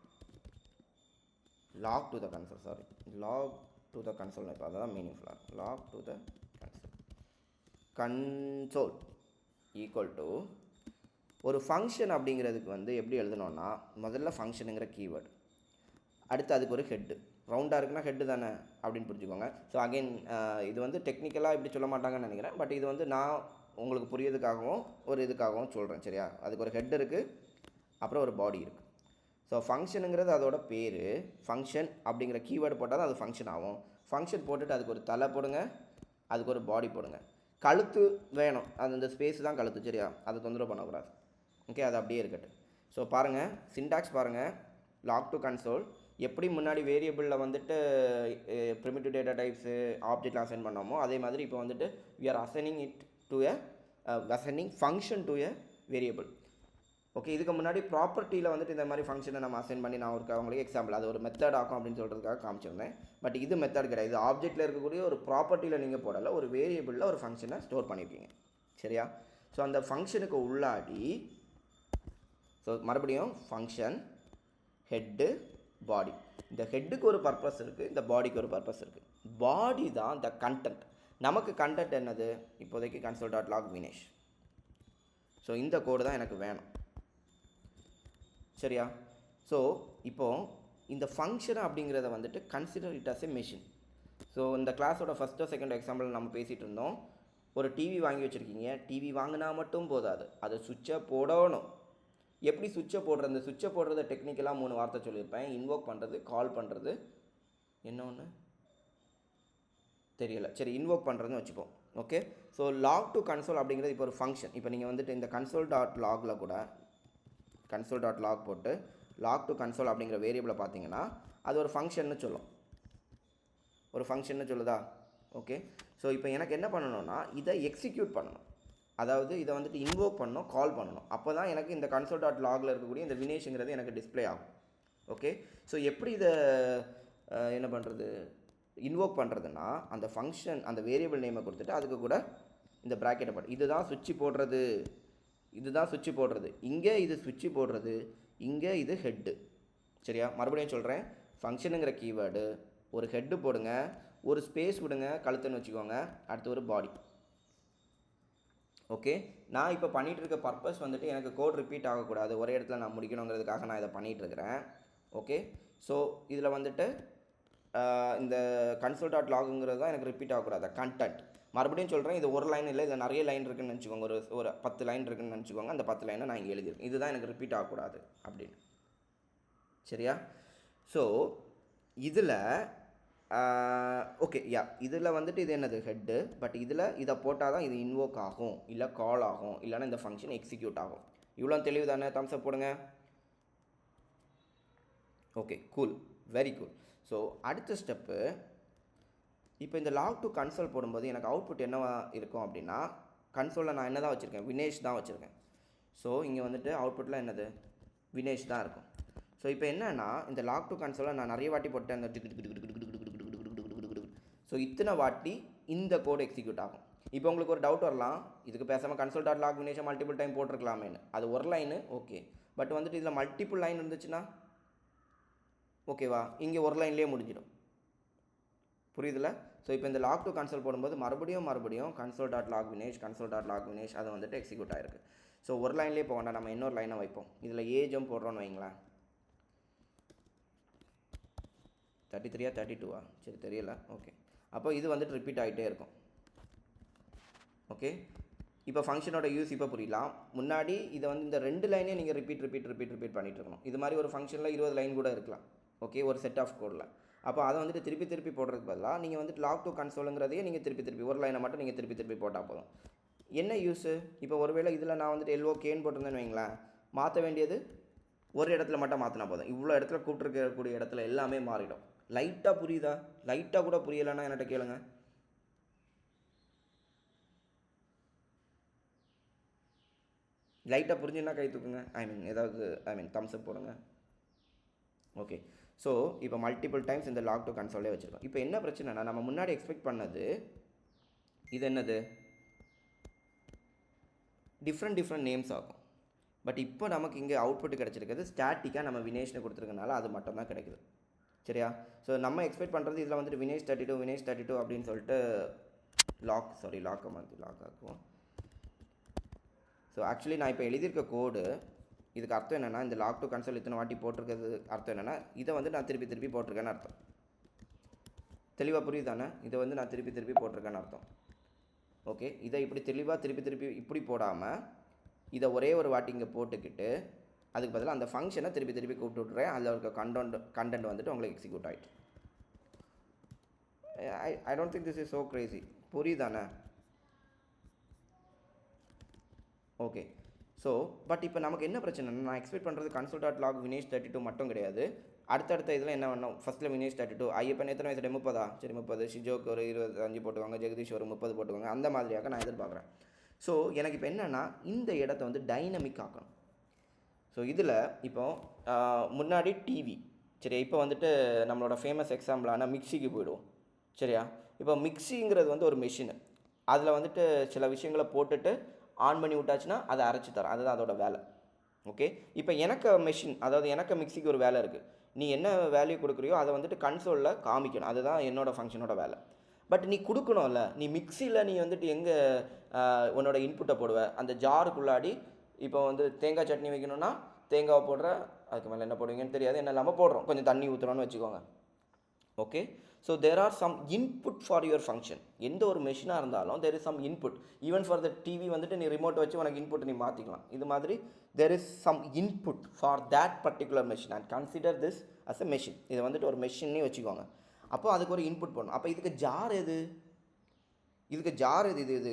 A: Log to the console, sorry, log to the console. இப்போ அதுதான் மீனிங்ஃபுல்லாக இருக்கும். Log to the console equal to ஒரு ஃபங்க்ஷன் அப்படிங்கிறதுக்கு வந்து எப்படி எழுதணும்னா, முதல்ல ஃபங்க்ஷனுங்கிற கீவேர்டு, அடுத்து அதுக்கு ஒரு ஹெட்டு. ரவுண்டாக இருக்குன்னா ஹெட்டு தானே அப்படின்னு புரிஞ்சுக்கோங்க. ஸோ அகெயின் இது வந்து டெக்னிக்கலாக இப்படி சொல்ல மாட்டாங்கன்னு நினைக்கிறேன். பட் இது வந்து நான் உங்களுக்கு புரியதுக்காகவும் ஒரு இதுக்காகவும் சொல்கிறேன். சரியா? அதுக்கு ஒரு ஹெட் இருக்குது, அப்புறம் ஒரு பாடி இருக்குது. ஸோ ஃபங்க்ஷனுங்கிறது அதோட பேர். ஃபங்க்ஷன் அப்படிங்கிற கீவேர்டு போட்டால் தான் அது ஃபங்க்ஷன் ஆகும். ஃபங்க்ஷன் போட்டுட்டு அதுக்கு ஒரு தலை போடுங்க, அதுக்கு ஒரு பாடி போடுங்க. கழுத்து வேணும், அது இந்த ஸ்பேஸ் தான் கழுத்து. சரியா? அதை தொந்தரவு பண்ணக்கூடாது. ஓகே, அது அப்படியே இருக்கட்டும். ஸோ பாருங்கள், சின்டாக்ஸ் பாருங்கள். லாக் டு கன்சோல் எப்படி முன்னாடி வேரியபிளில் வந்துட்டு ப்ரிமிட்டிவ் டேட்டா டைப்ஸு ஆப்ஜெக்ட்லாம் அசைன் பண்ணோமோ, அதே மாதிரி இப்போ வந்துட்டு we are assigning it to assigning function to a variable. Okay, இதுக்கு முன்னாடி ப்ராப்பர்ட்டியில் வந்துட்டு இந்த மாதிரி ஃபங்க்ஷனை நம்ம அசைன் பண்ணி நான் அவங்களுக்கு எக்ஸாம்பிள் அது ஒரு மெத்தட் ஆகும் அப்படின்னு சொல்கிறதுக்காக காமிச்சிருந்தேன். பட் இது மெத்தட் கிடையாது. இது ஆப்ஜெக்ட்டில் இருக்கக்கூடிய ஒரு ப்ராப்பர்ட்டியில் நீங்கள் போடலை, ஒரு வேரியபிளில் ஒரு ஃபங்க்ஷனை ஸ்டோர் பண்ணியிருக்கீங்க. சரியா? ஸோ அந்த ஃபங்க்ஷனுக்கு உள்ளாடி, ஸோ மறுபடியும் ஃபங்க்ஷன், ஹெட்டு, பாடி. இந்த ஹெட்டுக்கு ஒரு பர்பஸ் இருக்குது, இந்த பாடிக்கு ஒரு பர்பஸ் இருக்குது. பாடி தான் த கண்டென்ட். நமக்கு கண்டென்ட் என்னது? இப்போதைக்கு console dot lock Vinesh. So இந்த கோடு தான் எனக்கு வேணும். சரியா? ஸோ இப்போது இந்த ஃபங்க்ஷன் அப்படிங்கிறத வந்துட்டு consider it as a machine. So இந்த கிளாஸோட ஃபஸ்ட்டோ செகண்டோ எக்ஸாம்பிள் நம்ம பேசிகிட்டு இருந்தோம். ஒரு டிவி வாங்கி வச்சுருக்கீங்க. டிவி வாங்கினா மட்டும் போதாது, அதை சுவிட்சை போடணும். எப்படி சுவிட்சை போடுறது? இந்த சுவிட்சை போடுறத டெக்னிக்கலாக 3 வார்த்தை சொல்லியிருப்பேன். இன்வோக் பண்ணுறது, கால் பண்ணுறது, என்ன ஒன்று தெரியலை. சரி, இன்வோக் பண்ணுறதுன்னு வச்சுப்போம். Okay, so lock to console அப்படிங்கிறது இப்போ ஒரு ஃபங்க்ஷன். இப்போ நீங்கள் வந்துட்டு இந்த கன்சோல் டாட் லாகில் கூட கன்சோல் டாட் லாக் போட்டு லாக் டு கன்சோல் அப்படிங்கிற வேரியபிளை பார்த்தீங்கன்னா அது ஒரு ஃபங்க்ஷன்னு சொல்லும். ஒரு ஃபங்க்ஷன்னு சொல்லுதா? ஓகே, ஸோ இப்போ எனக்கு என்ன பண்ணணும்னா இதை எக்ஸிக்யூட் பண்ணணும். அதாவது இதை வந்துட்டு இன்வோக் பண்ணணும், கால் பண்ணணும். அப்போ தான் எனக்கு இந்த கன்சோல் டாட் லாகில் இருக்கக்கூடிய இந்த வினேஷுங்கிறது எனக்கு டிஸ்பிளே ஆகும். ஓகே, ஸோ எப்படி இதை என்ன பண்ணுறது, இன்வோக் பண்ணுறதுன்னா அந்த ஃபங்க்ஷன் அந்த வேரியபிள் நேமை கொடுத்துட்டு அதுக்கு கூட இந்த ப்ராக்கெட்டை போட்டு இதுதான் சுவிட்ச் போடுறது, இதுதான் சுவிட்ச் போடுறது, இங்கே இது சுவிட்ச் போடுறது, இங்கே இது ஹெட்டு. சரியா? மறுபடியும் சொல்கிறேன், ஃபங்க்ஷனுங்கிற கீவேர்டு, ஒரு ஹெட்டு போடுங்க, ஒரு ஸ்பேஸ் விடுங்க, கழுத்துன்னு வச்சுக்கோங்க, அடுத்து ஒரு பாடி. ஓகே, நான் இப்போ பண்ணிகிட்டு இருக்க பர்பஸ் வந்துட்டு எனக்கு கோட் ரிப்பீட் ஆகக்கூடாது, ஒரே இடத்துல நான் முடிக்கணுங்கிறதுக்காக நான் இதை பண்ணிகிட்ருக்கிறேன். ஓகே, ஸோ இதில் வந்துட்டு இந்த கன்சோல் டாட் லாகுங்கிறது தான் எனக்கு ரிப்பீட் ஆகக்கூடாது கண்டென்ட். மறுபடியும் சொல்கிறேன், இது ஒரு லைன் இல்லை, இதில் நிறைய லைன் இருக்குதுன்னு நினச்சிக்கோங்க. ஒரு 10 லைன் இருக்குதுன்னு நினச்சிக்கோங்க. அந்த 10 லைனை நான் இங்கே எழுதியிருக்கேன். இதுதான் எனக்கு ரிப்பீட் ஆகக்கூடாது அப்படின்னு. சரியா? ஸோ இதில் ஓகே இதில் வந்துட்டு இது என்னது ஹெட்டு. பட் இதில் இதை போட்டால் தான் இது இன்வோக் ஆகும், இல்லை கால் ஆகும், இல்லைன்னா இந்த ஃபங்க்ஷன் எக்ஸிக்யூட் ஆகும். இவ்வளோ தெளிவு தானே? தம்ஸ் அப் போடுங்க. Okay, cool, very cool. So அடுத்த ஸ்டெப்பு, இப்போ இந்த லாக் டு கன்சோல் போடும்போது எனக்கு அவுட்புட் என்னவா இருக்கும் அப்படின்னா, கன்சோலில் நான் என்ன தான் வச்சுருக்கேன், வினேஷ் தான் வச்சுருக்கேன். ஸோ இங்கே வந்துட்டு அவுட்புட்டில் என்னது, வினேஷ் தான் இருக்கும். ஸோ இப்போ என்னன்னா, இந்த லாக் டு கன்சோலை நான் நிறைய வாட்டி போட்டேன். அந்த ஸோ இத்தனை வாட்டி இந்த கோடு எக்ஸிக்யூட் ஆகும். இப்போ உங்களுக்கு ஒரு டவுட் வரலாம், இதுக்கு பேசாமல் கன்சோல் டாட் லாக் வினேஷை மல்டிபிள் டைம் போட்டிருக்கலாமேன்னு. அது ஒரு லைனு ஓகே. பட் வந்துட்டு இதில் மல்டிபிள் லைன் இருந்துச்சுன்னா ஓகேவா, இங்கே ஒரு லைன்லேயே முடிஞ்சிடும். புரியுதுல? ஸோ இப்போ இந்த லாக் டு கன்சோல் போடும்போது மறுபடியும் கன்சோல் டாட் லாக் வினேஷ் அது வந்துட்டு எக்ஸிக்யூட் ஆகிருக்கு. ஸோ ஒரு லைன்லேயே போக வேண்டாம், நம்ம இன்னொரு லைனை வைப்போம். இதில் ஏஜும் போடுறோன்னு வைங்களேன். 33 32 சரி தெரியல. ஓகே, அப்போ இது வந்துட்டு ரிப்பீட் ஆகிட்டே இருக்கும். ஓகே, இப்போ ஃபங்க்ஷனோட யூஸ் இப்போ புரியலாம். முன்னாடி இதை வந்து இந்த 2 லைனே நீங்கள் ரிப்பீட் பண்ணிகிட்டு இருக்கணும். இது மாதிரி ஒரு ஃபங்க்ஷனில் 20 லைன் கூட இருக்கலாம். ஓகே, ஒரு செட் ஆஃப் கோடில். அப்போ அதை வந்துட்டு திருப்பி போடுறதுக்கு பதிலாக நீங்கள் வந்துட்டு லாக் டு கன்சோலுங்கிறதையே நீங்கள் திருப்பி ஒரு லைனை மட்டும் நீங்கள் திருப்பி போட்டால் போதும். என்ன யூஸு? இப்போ ஒருவேளை இதில் நான் வந்துட்டு LOKன்னு போட்டிருந்தேன்னு வைங்களேன், மாற்ற வேண்டியது ஒரு இடத்துல மட்டும் மாற்றினா போதும். இவ்வளோ இடத்துல கூப்பிட்டுருக்கக்கூடிய இடத்துல எல்லாமே மாறிடும். லைட்டாக புரியுதா? லைட்டாக கூட புரியலைன்னா என்கிட்ட கேளுங்க. லைட்டாக புரிஞ்சுன்னா கை தூக்குங்க. தம்ஸ் அப் போடுங்க. ஓகே, ஸோ இப்போ மல்டிபிள் டைம்ஸ் இந்த லாக் டு கன்சோலே வச்சுருக்கோம். இப்போ என்ன பிரச்சனைனா, நம்ம முன்னாடி எக்ஸ்பெக்ட் பண்ணது இது என்னது, டிஃப்ரெண்ட் நேம்ஸ் ஆகும். பட் இப்போ நமக்கு இங்கே அவுட்புட் கிடச்சிருக்கிறது ஸ்டாட்டிக்காக நம்ம வினேஷ்னு கொடுத்துருக்கனால அது மட்டும் தான் கிடைக்குது. சரியா? ஸோ நம்ம எக்ஸ்பெக்ட் பண்ணுறது இதில் வந்துட்டு வினேஷ் 32 அப்படின்னு சொல்லிட்டு லாக்கை மாற்றி லாக் ஆக்குவோம். ஸோ ஆக்சுவலி நான் இப்போ எழுதியிருக்க கோடு இதுக்கு அர்த்தம் என்னென்னா, இந்த லாக் டு கன்சோல் இத்தனை வாட்டி போட்டிருக்கிறது அர்த்தம் என்னென்னா, இதை வந்து நான் திருப்பி போட்டிருக்கேன்னு அர்த்தம். தெளிவாக புரியுதானே? இதை வந்து நான் திருப்பி போட்டிருக்கேன்னு அர்த்தம். ஓகே, இதை இப்படி தெளிவாக திருப்பி இப்படி போடாமல் இதை ஒரே ஒரு வாட்டி இங்கே போட்டுக்கிட்டு அதுக்கு பதிலாக அந்த ஃபங்க்ஷனை திருப்பி கூப்பிட்டு விட்றேன். அதில் இருக்க கண்டென்ட் வந்துட்டு உங்களுக்கு எக்ஸிக்யூட் ஆகிட்டு. I don't think this is so crazy. புரியுதானே? ஓகே, ஸோ பட் இப்போ நமக்கு என்ன பிரச்சனைனா, நான் எக்ஸ்பெக்ட் பண்ணுறது கன்சோல் டாட் லாக் வினேஷ் 32 மட்டும் கிடையாது. அடுத்தடுத்த இதில் என்ன பண்ணோம், ஃபஸ்ட்டில் வினேஷ் 32, ஐயப்பன் எத்தனை வயசு 30 சரி 30, ஷிஜோக்கு ஒரு 25 போட்டுவாங்க, ஜெகதீஷ் ஒரு 30 போட்டுவாங்க. அந்த மாதிரியாக நான் எதிர்பார்க்குறேன். ஸோ எனக்கு இப்போ என்னென்னா, இந்த இடத்த வந்து டைனமிக் ஆக்கணும். ஸோ இதில் இப்போ முன்னாடி டிவி, சரியா? இப்போ வந்துட்டு நம்மளோட ஃபேமஸ் எக்ஸாம்பிளான மிக்சிக்கு போயிடுவோம். சரியா? இப்போ மிக்சிங்கிறது வந்து ஒரு மெஷினு. அதில் வந்துட்டு சில விஷயங்களை போட்டுட்டு ஆன் பண்ணி விட்டாச்சுன்னா அதை அரைச்சி தரும். அதுதான் அதோட வேலை. ஓகே, இப்போ எனக்கு மெஷின், அதாவது எனக்கு மிக்சிக்கு ஒரு வேலை இருக்குது. நீ என்ன வேல்யூ கொடுக்குறியோ அதை வந்துட்டு கன்சோலில் காமிக்கணும். அதுதான் என்னோடய ஃபங்க்ஷனோட வேலை. பட் நீ கொடுக்கணும்ல, நீ மிக்சியில் நீ வந்துட்டு எங்கே உன்னோட இன்புட்டை போடுவ, அந்த ஜாருக்குள்ளாடி. இப்போ வந்து தேங்காய் சட்னி வைக்கணும்னா தேங்காவை போடுற, அதுக்கு மேலே என்ன போடுவீங்கன்னு தெரியாது, என்ன இல்லாமல் போடுறோம், கொஞ்சம் தண்ணி ஊற்றுறோன்னு வச்சுக்கோங்க. Okay, so there are some input for your function. எந்த ஒரு மெஷினாக இருந்தாலும் there is some input. Even for the TV வந்துட்டு நீ ரிமோட் வச்சு உனக்கு இன்புட் நீ மாற்றிக்கலாம். இது மாதிரி there is some input for that particular machine and consider this as a machine. இதை வந்துட்டு ஒரு மெஷின்னே வச்சுக்கோங்க. அப்போ அதுக்கு ஒரு இன்புட் பண்ணணும். அப்போ இதுக்கு ஜார் எது,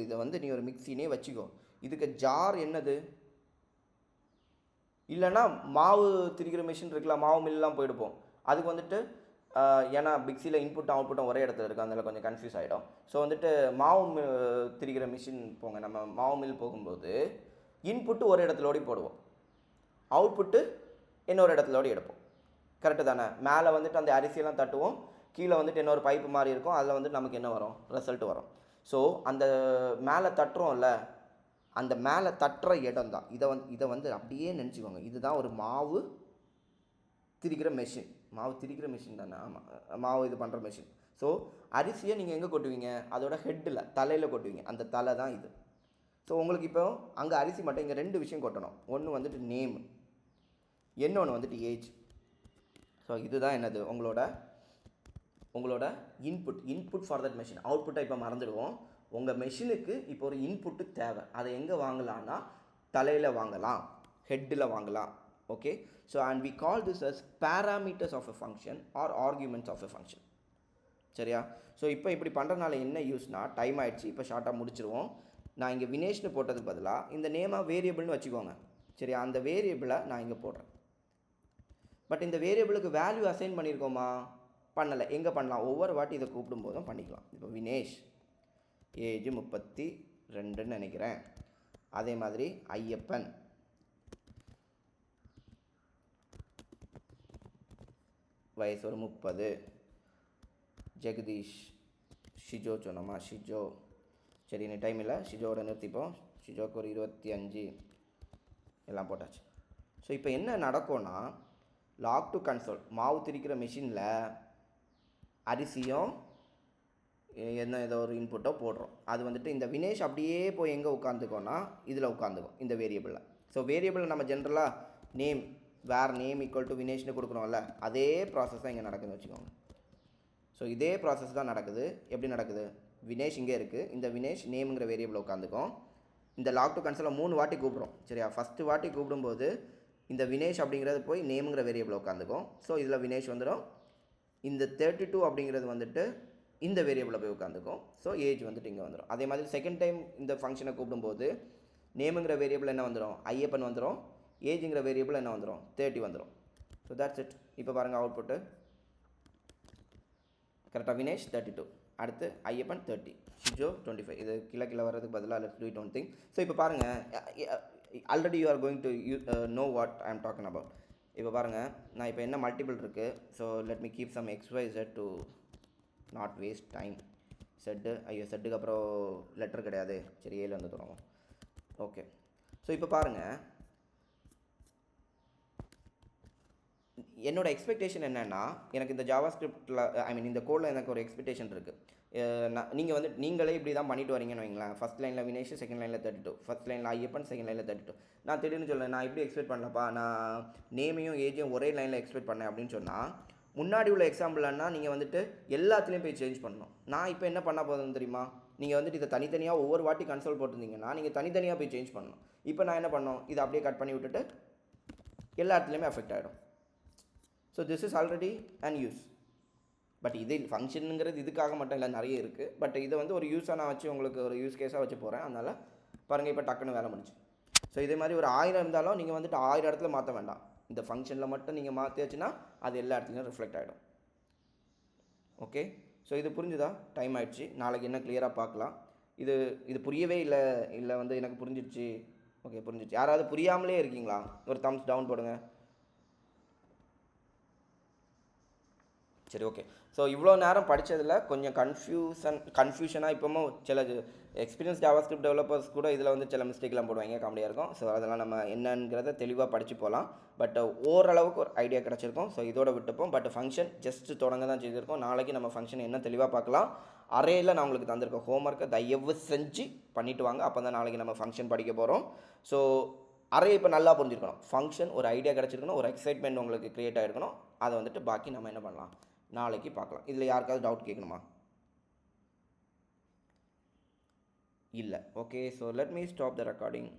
A: இதை வந்து நீ ஒரு மிக்சினே வச்சுக்கோ. இதுக்கு ஜார் என்னது? இல்லைன்னா மாவு திரிக்கிற மிஷின் இருக்கலாம், மாவு மில்லாம் போயிடுப்போம். அதுக்கு வந்துட்டு ஏன்னா மிக்சியில் இன்புட்டும் அவுட்புட்டும் ஒரே இடத்துல இருக்குது, அதில் கொஞ்சம் கன்ஃபியூஸ் ஆகிடும். ஸோ வந்துட்டு மாவு திரிக்கிற மிஷின் போங்க. நம்ம மாவு மில் போகும்போது இன்புட்டு ஒரு இடத்துலோடி போடுவோம், அவுட்புட்டு இன்னொரு இடத்துலோடி எடுப்போம். கரெக்டு தானே? மேலே வந்துட்டு அந்த அரிசியெல்லாம் தட்டுவோம், கீழே வந்துட்டு இன்னொரு பைப்பு மாதிரி இருக்கும், அதில் வந்துட்டு நமக்கு என்ன வரும், ரிசல்ட் வரும். ஸோ அந்த மேலே தட்டுறோம்ல, அந்த மேலே தட்டுற இடம் தான் இதை வந்து அப்படியே நினச்சிக்கோங்க. இதுதான் ஒரு மாவு திரிக்கிற மெஷின். மாவு திரிக்கிற மிஷின் தானே? ஆமாம், மாவு இது பண்ணுற மிஷின். ஸோ அரிசியை நீங்கள் எங்கே கொட்டுவீங்க? அதோட ஹெட்டில், தலையில் கொட்டுவீங்க. அந்த தலை தான் இது. ஸோ உங்களுக்கு இப்போ அங்கே அரிசி மட்டும் இங்கே 2 விஷயம் கொட்டணும். ஒன்று வந்துட்டு நேம், இன்னொன்று வந்துட்டு ஏஜ். ஸோ ஸோ இதுதான் என்னது உங்களோட இன்புட் ஃபார் தட் மெஷின். அவுட்புட்டை இப்போ மறந்துடுவோம். உங்கள் மெஷினுக்கு இப்போ ஒரு இன்புட்டு தேவை. அதை எங்கே வாங்கலாம்னா தலையில் வாங்கலாம், ஹெட்டில் வாங்கலாம். Okay, so and we call this as parameters of a function or arguments of a function. சரியா? ஸோ இப்போ இப்படி பண்ணுறதுனால என்ன யூஸ்னா, டைம் ஆகிடுச்சு, இப்போ ஷார்ட்டாக முடிச்சிருவோம். நான் இங்கே வினேஷ்னு போட்டதுக்கு பதிலாக இந்த நேமாக வேரியபிள்னு வச்சுக்கோங்க. சரியா? அந்த வேரியபிளை நான் இங்கே போடுறேன். பட் இந்த வேரியபிளுக்கு வேல்யூ அசைன் பண்ணியிருக்கோமா? பண்ணலை. எங்கே பண்ணலாம்? ஒவ்வொரு வாட்டி இதை கூப்பிடும் போதும் பண்ணிக்கலாம். இப்போ வினேஷ் ஏஜ் 32ன்னு நினைக்கிறேன். அதே மாதிரி ஐயப்பன் வயசு ஒரு 30. ஜெகதீஷ் ஷிஜோ சொன்னோமா? ஷிஜோ. சரி, இன்னும் டைம் இல்லை, ஷிஜோவோட நிறுத்திப்போம். ஷிஜோக்கு ஒரு 25 எல்லாம் போட்டாச்சு. ஸோ இப்போ என்ன நடக்கும்னா, லாக் டு கன்சோல் மாவு திரிக்கிற மிஷினில் அரிசியும் ஏதோ ஒரு இன்புட்டோ போடுறோம். அது வந்துட்டு இந்த வினேஷ் அப்படியே போய் எங்கே உட்காந்துக்கோன்னா இதில் உட்காந்துக்கும், இந்த வேரியபிளில். ஸோ வேரியபிள் நம்ம ஜென்ரலாக நேம் நேம் ஈக்குவல் டு வினேஷ்னு கொடுக்குறோம்ல, அதே ப்ராசஸ் தான் இங்கே நடக்குதுன்னு வச்சுக்கோங்க. ஸோ இதே ப்ராசஸ் தான் நடக்குது. எப்படி நடக்குது? வினேஷ் இங்கே இருக்குது, இந்த வினேஷ் நேமுங்கிற வேரியபிள் உட்காந்துக்கும். இந்த லாக் டு கன்சோலை 3 வாட்டி கூப்பிட்றோம். சரியா? ஃபஸ்ட்டு வாட்டி கூப்பிடும்போது இந்த வினேஷ் அப்படிங்கிறது போய் நேமுங்கிற வேரியபிள் உட்காந்துக்கும். ஸோ இதில் வினேஷ் வந்துடும். இந்த 32 அப்படிங்கிறது வந்துட்டு இந்த வேரியபிளில் போய் உட்காந்துக்கும். ஸோ ஏஜ் வந்துட்டு இங்கே வந்துடும். அதே மாதிரி செகண்ட் டைம் இந்த ஃபங்க்ஷனை கூப்பிடும்போது நேமுங்கிற வேரியபிள் என்ன வந்துடும்? ஐயப்பன் வந்துடும். ஏஜுங்கிற வேரியபிள் என்ன வந்துடும்? 30 வந்துடும். So that's it. இப்போ பாருங்கள் அவுட்புட்டு கரெக்டாக. வினேஷ் 32, அடுத்து ஐயப்பன் 30, ஷிஜோ 25. இது கீழே வர்றதுக்கு பதிலாக let's do it one thing. So இப்போ பாருங்கள், already you are going to know what I am talking about. இப்போ பாருங்கள், நான் இப்போ என்ன மல்டிபிள் இருக்குது. So let me keep some XYZ to not waste time. செட்டுக்கு அப்புறம் லெட்டர் கிடையாது. சரி, ஏல வந்து தொடங்கும். ஓகே, ஸோ இப்போ பாருங்கள், என்னோடய எக்ஸ்பெக்டேஷன் என்னென்னா, எனக்கு இந்த ஜாவா ஸ்கிரிப்டில் இந்த கோடில் எனக்கு ஒரு எக்ஸ்பெக்டேஷன் இருக்குது. நீங்களே இப்படி தான் பண்ணிட்டு வரீங்கன்னு வைங்களேன். ஃபஸ்ட் லைனில் வினேஷ், செகண்ட் லைனில் 32, ஃபஸ்ட் லைனில் ஐயப்பன், செகண்ட் லைனில் 32. நான் திடீர்னு சொல்லேன், நான் இப்படி எக்ஸ்பெக்ட் பண்ணலப்பா, நான் நேமையும் ஏஜையும் ஒரே லைனில் எக்ஸ்பெக்ட் பண்ணேன் அப்படின்னு சொன்னால், முன்னாடி உள்ள எக்ஸாம்பிள்னா நீங்கள் வந்துட்டு எல்லாத்துலேயும் போய் சேஞ்ச் பண்ணணும். நான் இப்போ என்ன பண்ண போதுன்னு தெரியுமா? நீங்கள் வந்துட்டு இதை தனித்தனியாக ஒவ்வொரு வாட்டி கன்சோல் போட்டிருந்தீங்கன்னா நீங்கள் தனித்தனியாக போய் சேஞ்ச் பண்ணணும். இப்போ நான் என்ன பண்ணோம், இதை அப்படியே கட் பண்ணி விட்டுட்டு எல்லா இடத்துலையுமே அஃபெக்ட் ஆகிடும். So this is already and use. But இது ஃபங்க்ஷனுங்கிறது இதுக்காக மட்டும் இல்லை, நிறைய இருக்குது. பட் இதை வந்து ஒரு யூஸாக நான் வச்சு உங்களுக்கு ஒரு யூஸ் கேஸாக வச்சு போகிறேன். அதனால் பாருங்கள், இப்போ டக்குன்னு வேலை முடிஞ்சு. ஸோ இதே மாதிரி ஒரு 1000 இருந்தாலும் நீங்கள் வந்துட்டு 1000 இடத்துல மாற்ற வேண்டாம். இந்த ஃபங்க்ஷனில் மட்டும் நீங்கள் மாற்றியாச்சுன்னா அது எல்லா இடத்துலையும் ரிஃப்ளெக்ட் ஆகிடும். ஓகே, ஸோ இது புரிஞ்சுதா? டைம் ஆகிடுச்சு. நாளைக்கு என்ன கிளியராக பார்க்கலாம். இது புரியவே இல்லை வந்து எனக்கு புரிஞ்சிடுச்சு. ஓகே, புரிஞ்சிடுச்சு. யாராவது புரியாமலே இருக்கீங்களா? ஒரு தம்ஸ் டவுன் போடுங்க. சரி, ஓகே. ஸோ இவ்வளோ நேரம் படித்ததில் கொஞ்சம் கன்ஃபியூஷனாக இப்போவும் சில எக்ஸ்பீரியன்ஸ் ஜாவா ஸ்கிரிப்ட் டெவலப்பர்ஸ் கூட இதில் வந்து சில மிஸ்டேக்லாம் போடுவாங்க, காமெடியாக இருக்கும். ஸோ அதெல்லாம் நம்ம என்னங்கிறத தெளிவாக படித்து போகலாம். பட் ஓரளவுக்கு ஒரு ஐடியா கிடச்சிருக்கும். ஸோ இதோட விட்டுப்போம். பட் ஃபங்க்ஷன் ஜஸ்ட் தொடங்க தான் செய்திருக்கோம். நாளைக்கு நம்ம ஃபங்க்ஷன் என்ன தெளிவாக பார்க்கலாம். அரேயில் நான் உங்களுக்கு தந்திருக்கேன் ஹோம்ஒர்க்கை தயவு செஞ்சு பண்ணிவிட்டு வாங்க. அப்போ தான் நாளைக்கு நம்ம ஃபங்க்ஷன் படிக்க போகிறோம். ஸோ அரே இப்போ நல்லா புரிஞ்சிருக்கணும். ஃபங்க்ஷன் ஒரு ஐடியா கிடச்சிருக்கணும், ஒரு எக்ஸைட்மெண்ட் உங்களுக்கு க்ரியேட் ஆகிருக்கணும். அதை வந்துட்டு பாக்கி நம்ம என்ன பண்ணலாம், நாளைக்கு பார்க்கலாம். இதில் யாருக்காவது டவுட் கேட்கணுமா? இல்லை. Okay, so let me stop the recording.